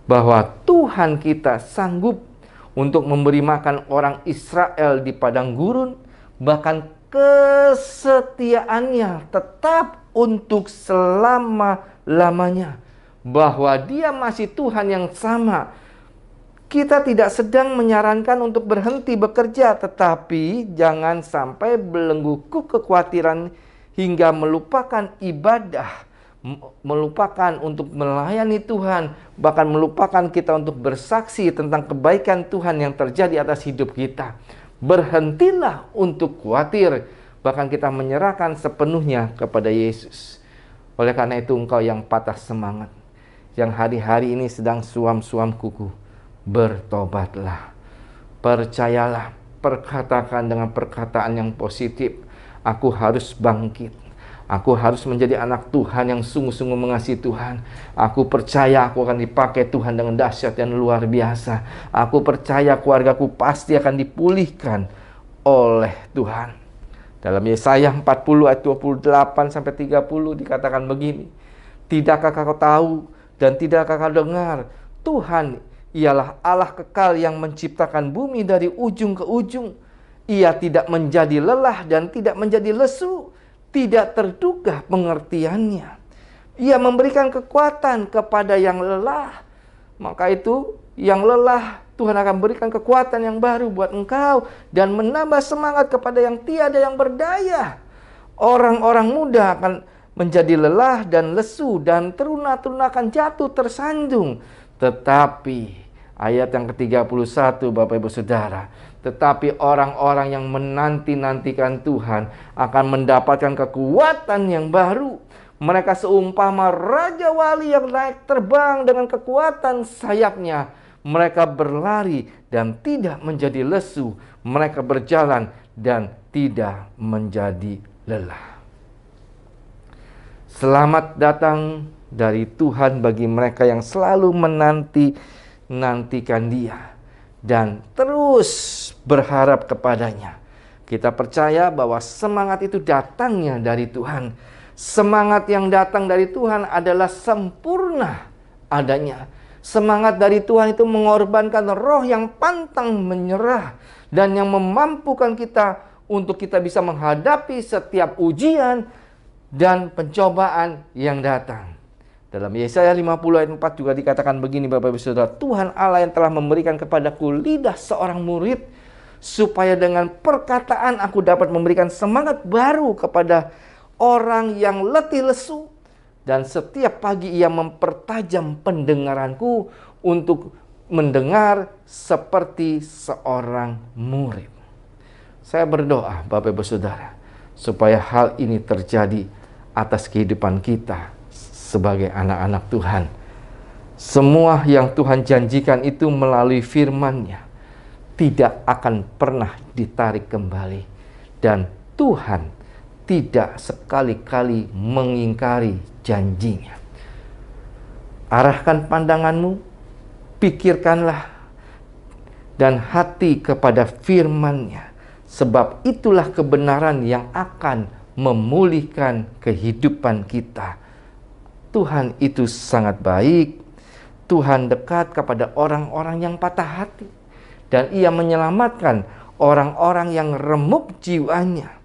bahwa Tuhan kita sanggup untuk memberi makan orang Israel di padang gurun, bahkan kesetiaannya tetap untuk selama-lamanya, bahwa Dia masih Tuhan yang sama. Kita tidak sedang menyarankan untuk berhenti bekerja, tetapi jangan sampai belenggu kekhawatiran hingga melupakan ibadah, melupakan untuk melayani Tuhan, bahkan melupakan kita untuk bersaksi tentang kebaikan Tuhan yang terjadi atas hidup kita. Berhentilah untuk khawatir, bahkan kita menyerahkan sepenuhnya kepada Yesus. Oleh karena itu, engkau yang patah semangat, yang hari-hari ini sedang suam-suam kuku, bertobatlah, percayalah, perkatakan dengan perkataan yang positif, aku harus bangkit, aku harus menjadi anak Tuhan yang sungguh-sungguh mengasihi Tuhan. Aku percaya aku akan dipakai Tuhan dengan dahsyat dan luar biasa. Aku percaya keluargaku pasti akan dipulihkan oleh Tuhan. Dalam Yesaya 40 ayat 28-30 dikatakan begini, tidakkah kau tahu dan tidakkah kau dengar, Tuhan ialah Allah kekal yang menciptakan bumi dari ujung ke ujung. Ia tidak menjadi lelah dan tidak menjadi lesu, tidak terduga pengertiannya. Ia memberikan kekuatan kepada yang lelah. Maka itu, yang lelah, Tuhan akan berikan kekuatan yang baru buat engkau, dan menambah semangat kepada yang tiada yang berdaya. Orang-orang muda akan menjadi lelah dan lesu, dan teruna-teruna akan jatuh tersandung. Tetapi ayat yang ke-31, Bapak Ibu Saudara, tetapi orang-orang yang menanti-nantikan Tuhan akan mendapatkan kekuatan yang baru. Mereka seumpama Raja Wali yang naik terbang dengan kekuatan sayapnya. Mereka berlari dan tidak menjadi lesu. Mereka berjalan dan tidak menjadi lelah. Selamat datang dari Tuhan bagi mereka yang selalu menanti-nantikan Dia dan terus berharap kepadanya. Kita percaya bahwa semangat itu datangnya dari Tuhan. Semangat yang datang dari Tuhan adalah sempurna adanya. Semangat dari Tuhan itu mengorbankan roh yang pantang menyerah dan yang memampukan kita untuk kita bisa menghadapi setiap ujian dan pencobaan yang datang. Dalam Yesaya 50 ayat 4 juga dikatakan begini, Bapak Ibu Saudara, Tuhan Allah yang telah memberikan kepadaku lidah seorang murid, supaya dengan perkataan aku dapat memberikan semangat baru kepada orang yang letih lesu. Dan setiap pagi ia mempertajam pendengaranku untuk mendengar seperti seorang murid. Saya berdoa, Bapak Ibu Saudara, supaya hal ini terjadi atas kehidupan kita sebagai anak-anak Tuhan. Semua yang Tuhan janjikan itu melalui firman-Nya tidak akan pernah ditarik kembali. Dan Tuhan tidak sekali-kali mengingkari janjinya. Arahkan pandanganmu, pikirkanlah dan hati kepada firman-Nya, sebab itulah kebenaran yang akan memulihkan kehidupan kita. Tuhan itu sangat baik. Tuhan dekat kepada orang-orang yang patah hati. Dan Ia menyelamatkan orang-orang yang remuk jiwanya.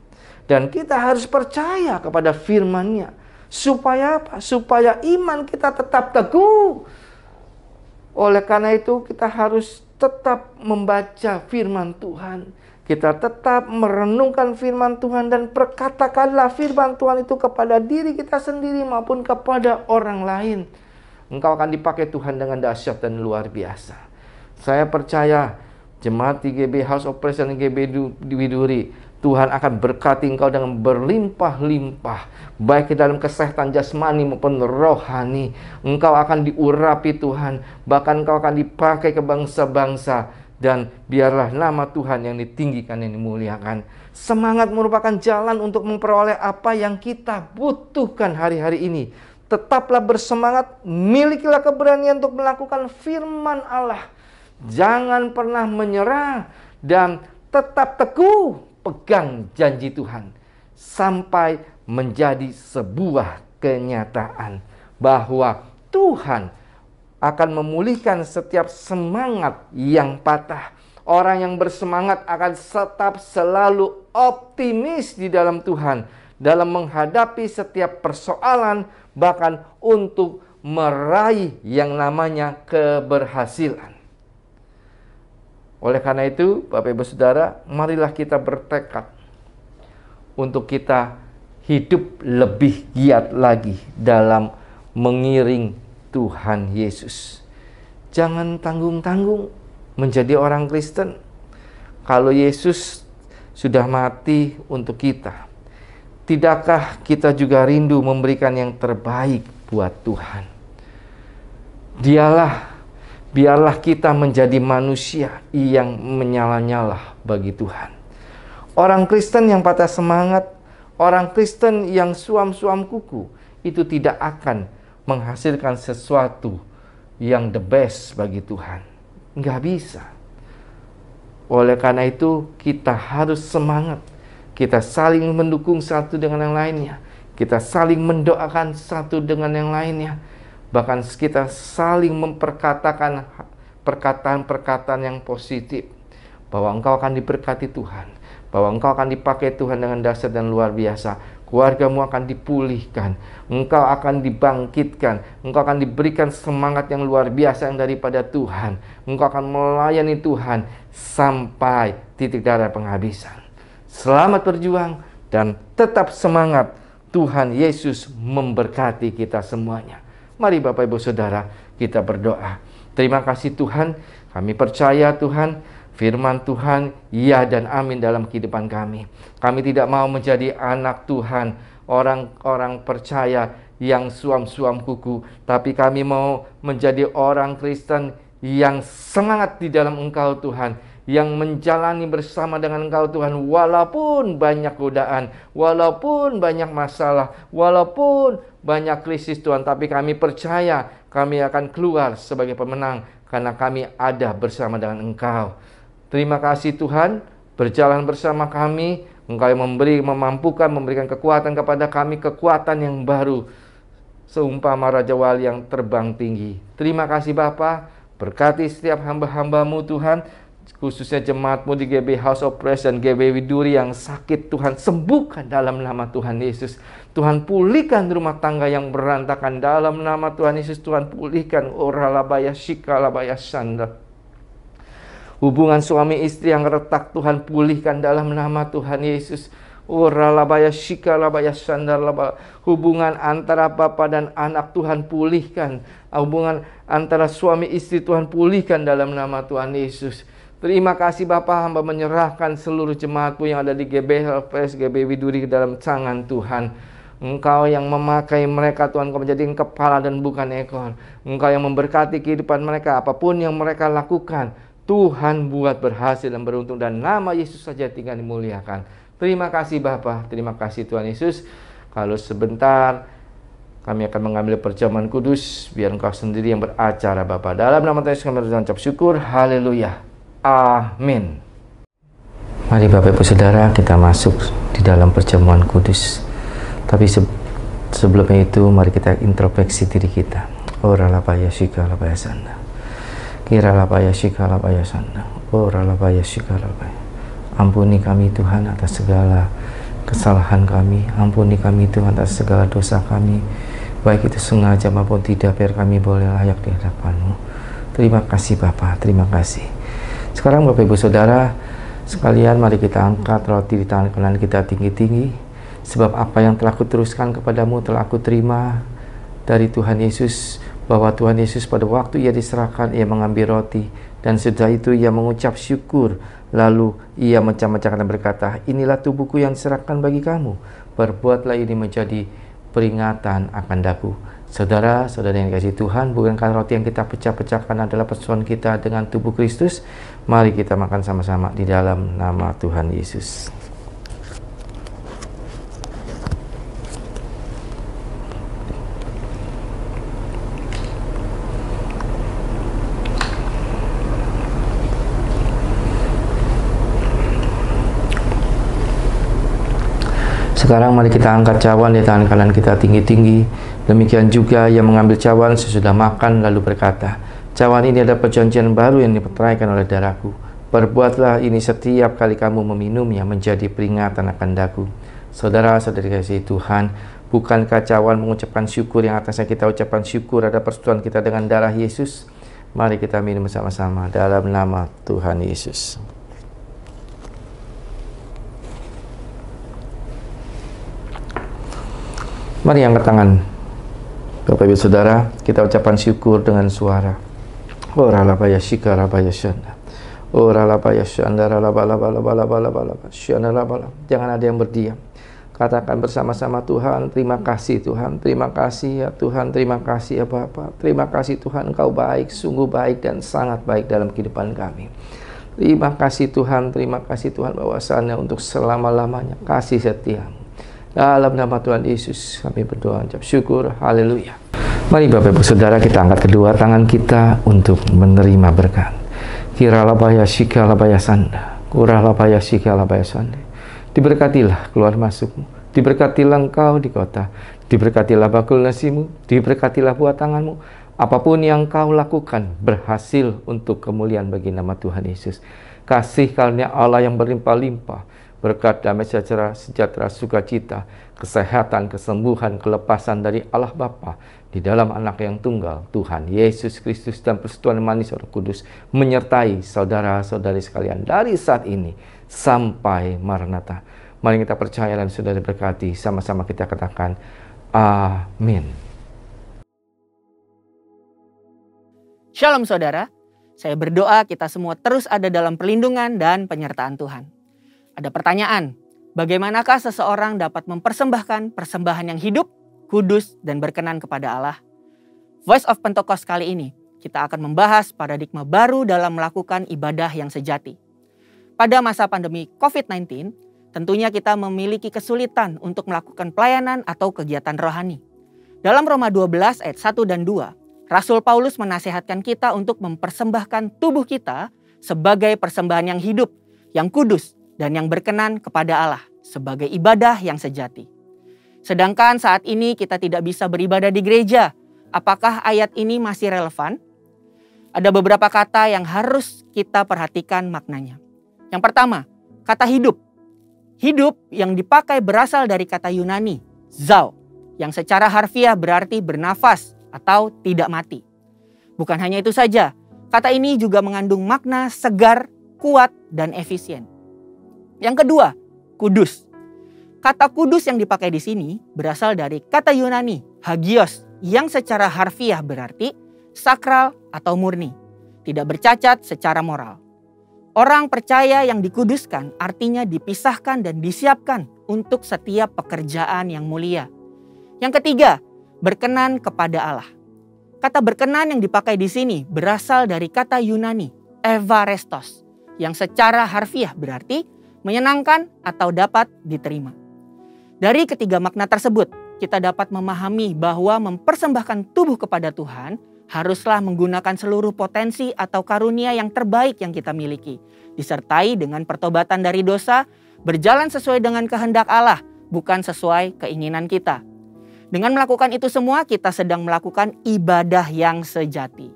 Dan kita harus percaya kepada firman-Nya. Supaya apa? Supaya iman kita tetap teguh. Oleh karena itu kita harus tetap membaca firman Tuhan. Kita tetap merenungkan firman Tuhan dan perkatakanlah firman Tuhan itu kepada diri kita sendiri maupun kepada orang lain. Engkau akan dipakai Tuhan dengan dahsyat dan luar biasa. Saya percaya jemaat di GB House of Praise dan GB Widuri, Tuhan akan berkati engkau dengan berlimpah-limpah, baik di dalam kesehatan jasmani maupun rohani. Engkau akan diurapi Tuhan, bahkan engkau akan dipakai ke bangsa-bangsa, dan biarlah nama Tuhan yang ditinggikan dan dimuliakan. Semangat merupakan jalan untuk memperoleh apa yang kita butuhkan hari-hari ini. Tetaplah bersemangat, milikilah keberanian untuk melakukan firman Allah. Jangan pernah menyerah dan tetap teguh pegang janji Tuhan sampai menjadi sebuah kenyataan bahwa Tuhan akan memulihkan setiap semangat yang patah. Orang yang bersemangat akan tetap selalu optimis di dalam Tuhan dalam menghadapi setiap persoalan, bahkan untuk meraih yang namanya keberhasilan. Oleh karena itu, Bapak Ibu Saudara, marilah kita bertekad untuk kita hidup lebih giat lagi dalam mengiring Tuhan Yesus. Jangan tanggung-tanggung menjadi orang Kristen. Kalau Yesus sudah mati untuk kita, tidakkah kita juga rindu memberikan yang terbaik buat Tuhan? Biarlah kita menjadi manusia yang menyala-nyala bagi Tuhan. Orang Kristen yang patah semangat, orang Kristen yang suam-suam kuku, itu tidak akan menghasilkan sesuatu yang the best bagi Tuhan. Nggak bisa. Oleh karena itu, kita harus semangat. Kita saling mendukung satu dengan yang lainnya. Kita saling mendoakan satu dengan yang lainnya. Bahkan kita saling memperkatakan perkataan-perkataan yang positif. Bahwa engkau akan diberkati Tuhan. Bahwa engkau akan dipakai Tuhan dengan dahsyat dan luar biasa. Keluargamu akan dipulihkan. Engkau akan dibangkitkan. Engkau akan diberikan semangat yang luar biasa yang daripada Tuhan. Engkau akan melayani Tuhan sampai titik darah penghabisan. Selamat berjuang dan tetap semangat. Tuhan Yesus memberkati kita semuanya. Mari Bapak Ibu Saudara, kita berdoa. Terima kasih Tuhan, kami percaya Tuhan, firman Tuhan, ya dan amin dalam kehidupan kami. Kami tidak mau menjadi anak Tuhan, orang-orang percaya yang suam-suam kuku. Tapi kami mau menjadi orang Kristen yang semangat di dalam Engkau Tuhan, yang menjalani bersama dengan Engkau Tuhan, walaupun banyak godaan, walaupun banyak masalah, walaupun banyak krisis Tuhan, tapi kami percaya kami akan keluar sebagai pemenang karena kami ada bersama dengan Engkau. Terima kasih Tuhan, berjalan bersama kami. Engkau yang memampukan, memberikan kekuatan kepada kami, kekuatan yang baru, seumpama Raja Wali yang terbang tinggi. Terima kasih Bapa, berkati setiap hamba-hambamu Tuhan, khususnya jemaatmu di GB House of Praise dan GB Widuri yang sakit. Tuhan sembuhkan dalam nama Tuhan Yesus. Tuhan pulihkan rumah tangga yang berantakan dalam nama Tuhan Yesus. Tuhan pulihkan oralabaya shikalabaya sanda. Hubungan suami istri yang retak Tuhan pulihkan dalam nama Tuhan Yesus. Oralabaya shikalabaya sanda. Hubungan antara bapa dan anak Tuhan pulihkan. Hubungan antara suami istri Tuhan pulihkan dalam nama Tuhan Yesus. Terima kasih Bapa, hamba menyerahkan seluruh jemaatmu yang ada di GB LPS, GB Widuri ke dalam tangan Tuhan. Engkau yang memakai mereka Tuhan, Engkau menjadi kepala dan bukan ekor. Engkau yang memberkati kehidupan mereka, apapun yang mereka lakukan, Tuhan buat berhasil dan beruntung, dan nama Yesus saja tinggal dimuliakan. Terima kasih Bapa, terima kasih Tuhan Yesus. Kalau sebentar kami akan mengambil perjamuan kudus, biar Engkau sendiri yang beracara Bapa. Dalam nama Tuhan Yesus kami mengucap syukur, haleluya. Amin. Mari Bapak Ibu Saudara, kita masuk di dalam perjamuan kudus. Tapi Sebelumnya itu, mari kita introspeksi diri kita. Ora lapaya shika lapaya sanda. Kira lapaya shika lapaya sanda. Ora lapaya shika lapaya. Ampuni kami Tuhan atas segala kesalahan kami. Ampuni kami Tuhan atas segala dosa kami, baik itu sengaja maupun tidak, biar kami boleh layak di hadapan-Mu. Terima kasih Bapa, terima kasih. Sekarang Bapak Ibu Saudara sekalian, mari kita angkat roti di tangan kanan kita tinggi-tinggi. Sebab apa yang telah kuteruskan kepadamu telah aku terima dari Tuhan Yesus, bahwa Tuhan Yesus pada waktu Ia diserahkan, Ia mengambil roti, dan setelah itu Ia mengucap syukur, lalu Ia mencah-mecahkan dan berkata, inilah tubuhku yang diserahkan bagi kamu, perbuatlah ini menjadi peringatan akan daku. Saudara-saudara yang dikasihi Tuhan, bukankah roti yang kita pecah-pecahkan adalah persekutuan kita dengan tubuh Kristus? Mari kita makan sama-sama di dalam nama Tuhan Yesus. Sekarang mari kita angkat cawan di tangan kanan kita tinggi-tinggi. Demikian juga Ia mengambil cawan sesudah makan lalu berkata, cawan ini adalah perjanjian baru yang diperteraikan oleh darahku. Perbuatlah ini setiap kali kamu meminumnya menjadi peringatan akan daku. Saudara-saudari kasih Tuhan, bukankah cawan mengucapkan syukur yang atasnya kita ucapkan syukur ada persekutuan kita dengan darah Yesus? Mari kita minum bersama-sama dalam nama Tuhan Yesus. Mari angkat tangan Bapak Ibu Saudara, kita ucapkan syukur dengan suara. Ora lapaya shika lapaya shanda. Ora lapaya shanda laba laba laba laba laba laba shanda laba. Jangan ada yang berdiam. Katakan bersama-sama, Tuhan, terima kasih Tuhan, terima kasih ya Tuhan, terima kasih ya Bapa. Terima kasih Tuhan, Engkau baik, sungguh baik dan sangat baik dalam kehidupan kami. Terima kasih Tuhan bahwasannya untuk selama-lamanya kasih setiamu. Dalam nama Tuhan Yesus kami berdoa, ucap syukur, haleluya. Mari Bapak Ibu Saudara, kita angkat kedua tangan kita untuk menerima berkat. Kira labaya shika labaya sanda, kurah labaya shika labaya sanda. Diberkatilah keluar masukmu, diberkatilah engkau di kota, diberkatilah bakul nasimu, diberkatilah buah tanganmu. Apapun yang kau lakukan berhasil untuk kemuliaan bagi nama Tuhan Yesus. Kasih karunia Allah yang berlimpah-limpah, berkat damai sejahtera, sukacita, kesehatan, kesembuhan, kelepasan dari Allah Bapa di dalam Anak yang tunggal, Tuhan Yesus Kristus, dan persekutuan manis Roh Kudus menyertai saudara-saudari sekalian dari saat ini sampai Maranatha. Mari kita percaya dan sudah diberkati. Sama-sama kita katakan amin. Shalom saudara, saya berdoa kita semua terus ada dalam perlindungan dan penyertaan Tuhan. Ada pertanyaan, bagaimanakah seseorang dapat mempersembahkan persembahan yang hidup, kudus, dan berkenan kepada Allah? Voice of Pentecost kali ini, kita akan membahas paradigma baru dalam melakukan ibadah yang sejati. Pada masa pandemi COVID-19, tentunya kita memiliki kesulitan untuk melakukan pelayanan atau kegiatan rohani. Dalam Roma 12 ayat 1 dan 2, Rasul Paulus menasihatkan kita untuk mempersembahkan tubuh kita sebagai persembahan yang hidup, yang kudus, dan yang berkenan kepada Allah sebagai ibadah yang sejati. Sedangkan saat ini kita tidak bisa beribadah di gereja. Apakah ayat ini masih relevan? Ada beberapa kata yang harus kita perhatikan maknanya. Yang pertama, kata hidup. Hidup yang dipakai berasal dari kata Yunani, zao, yang secara harfiah berarti bernafas atau tidak mati. Bukan hanya itu saja, kata ini juga mengandung makna segar, kuat, dan efisien. Yang kedua, kudus. Kata kudus yang dipakai di sini berasal dari kata Yunani, hagios, yang secara harfiah berarti sakral atau murni, tidak bercacat secara moral. Orang percaya yang dikuduskan artinya dipisahkan dan disiapkan untuk setiap pekerjaan yang mulia. Yang ketiga, berkenan kepada Allah. Kata berkenan yang dipakai di sini berasal dari kata Yunani, evarestos, yang secara harfiah berarti menyenangkan atau dapat diterima. Dari ketiga makna tersebut, kita dapat memahami bahwa mempersembahkan tubuh kepada Tuhan haruslah menggunakan seluruh potensi atau karunia yang terbaik yang kita miliki, disertai dengan pertobatan dari dosa, berjalan sesuai dengan kehendak Allah, bukan sesuai keinginan kita. Dengan melakukan itu semua, kita sedang melakukan ibadah yang sejati.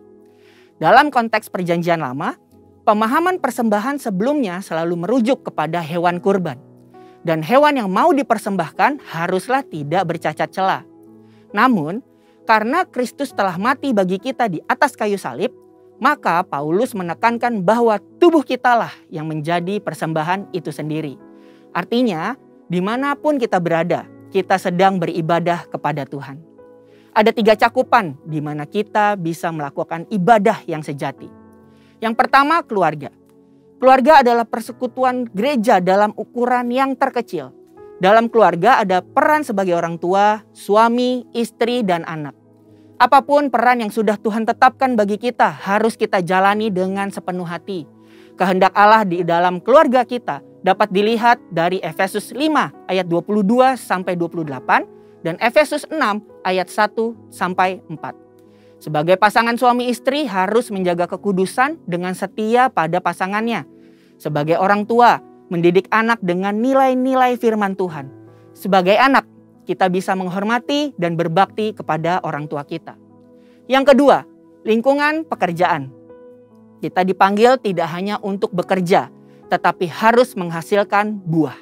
Dalam konteks perjanjian lama, pemahaman persembahan sebelumnya selalu merujuk kepada hewan kurban. Dan hewan yang mau dipersembahkan haruslah tidak bercacat celah. Namun, karena Kristus telah mati bagi kita di atas kayu salib, maka Paulus menekankan bahwa tubuh kitalah yang menjadi persembahan itu sendiri. Artinya, dimanapun kita berada, kita sedang beribadah kepada Tuhan. Ada 3 cakupan di mana kita bisa melakukan ibadah yang sejati. Yang pertama, keluarga. Keluarga adalah persekutuan gereja dalam ukuran yang terkecil. Dalam keluarga ada peran sebagai orang tua, suami, istri, dan anak. Apapun peran yang sudah Tuhan tetapkan bagi kita harus kita jalani dengan sepenuh hati. Kehendak Allah di dalam keluarga kita dapat dilihat dari Efesus 5 ayat 22 sampai 28 dan Efesus 6 ayat 1 sampai 4. Sebagai pasangan suami istri harus menjaga kekudusan dengan setia pada pasangannya. Sebagai orang tua, mendidik anak dengan nilai-nilai firman Tuhan. Sebagai anak, kita bisa menghormati dan berbakti kepada orang tua kita. Yang kedua, lingkungan pekerjaan. Kita dipanggil tidak hanya untuk bekerja, tetapi harus menghasilkan buah.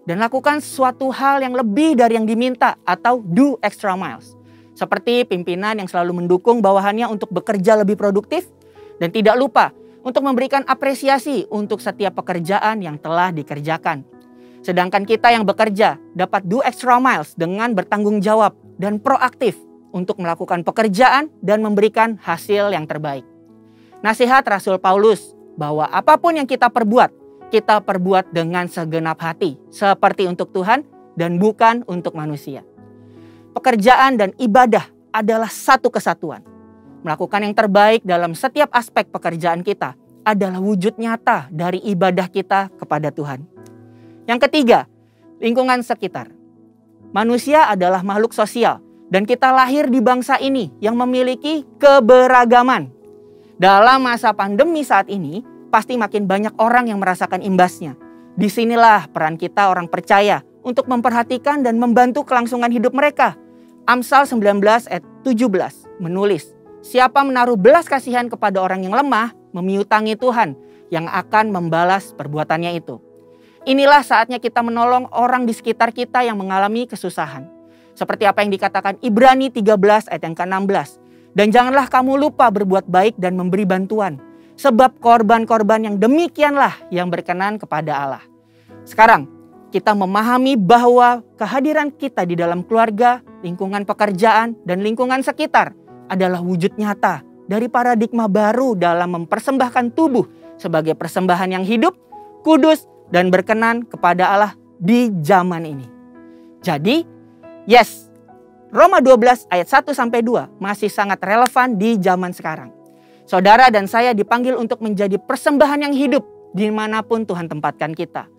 Dan lakukan suatu hal yang lebih dari yang diminta atau do extra miles. Seperti pimpinan yang selalu mendukung bawahannya untuk bekerja lebih produktif dan tidak lupa untuk memberikan apresiasi untuk setiap pekerjaan yang telah dikerjakan. Sedangkan kita yang bekerja dapat do extra miles dengan bertanggung jawab dan proaktif untuk melakukan pekerjaan dan memberikan hasil yang terbaik. Nasihat Rasul Paulus bahwa apapun yang kita perbuat dengan segenap hati, seperti untuk Tuhan dan bukan untuk manusia. Pekerjaan dan ibadah adalah satu kesatuan. Melakukan yang terbaik dalam setiap aspek pekerjaan kita adalah wujud nyata dari ibadah kita kepada Tuhan. Yang ketiga, lingkungan sekitar. Manusia adalah makhluk sosial dan kita lahir di bangsa ini yang memiliki keberagaman. Dalam masa pandemi saat ini, pasti makin banyak orang yang merasakan imbasnya. Disinilah peran kita orang percaya untuk memperhatikan dan membantu kelangsungan hidup mereka. Amsal 19 ayat 17 menulis, siapa menaruh belas kasihan kepada orang yang lemah, memiutangi Tuhan yang akan membalas perbuatannya itu. Inilah saatnya kita menolong orang di sekitar kita yang mengalami kesusahan. Seperti apa yang dikatakan Ibrani 13 ayat yang ke-16. Dan janganlah kamu lupa berbuat baik dan memberi bantuan. Sebab korban-korban yang demikianlah yang berkenan kepada Allah. Sekarang, kita memahami bahwa kehadiran kita di dalam keluarga, lingkungan pekerjaan, dan lingkungan sekitar adalah wujud nyata dari paradigma baru dalam mempersembahkan tubuh sebagai persembahan yang hidup, kudus, dan berkenan kepada Allah di zaman ini. Jadi, yes, Roma 12 ayat 1-2 masih sangat relevan di zaman sekarang. Saudara dan saya dipanggil untuk menjadi persembahan yang hidup dimanapun Tuhan tempatkan kita.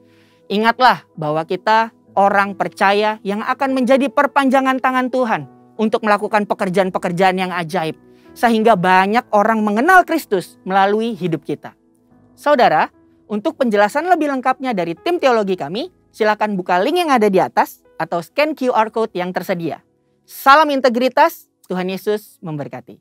Ingatlah bahwa kita orang percaya yang akan menjadi perpanjangan tangan Tuhan untuk melakukan pekerjaan-pekerjaan yang ajaib. Sehingga banyak orang mengenal Kristus melalui hidup kita. Saudara, untuk penjelasan lebih lengkapnya dari tim teologi kami, silakan buka link yang ada di atas atau scan QR Code yang tersedia. Salam integritas, Tuhan Yesus memberkati.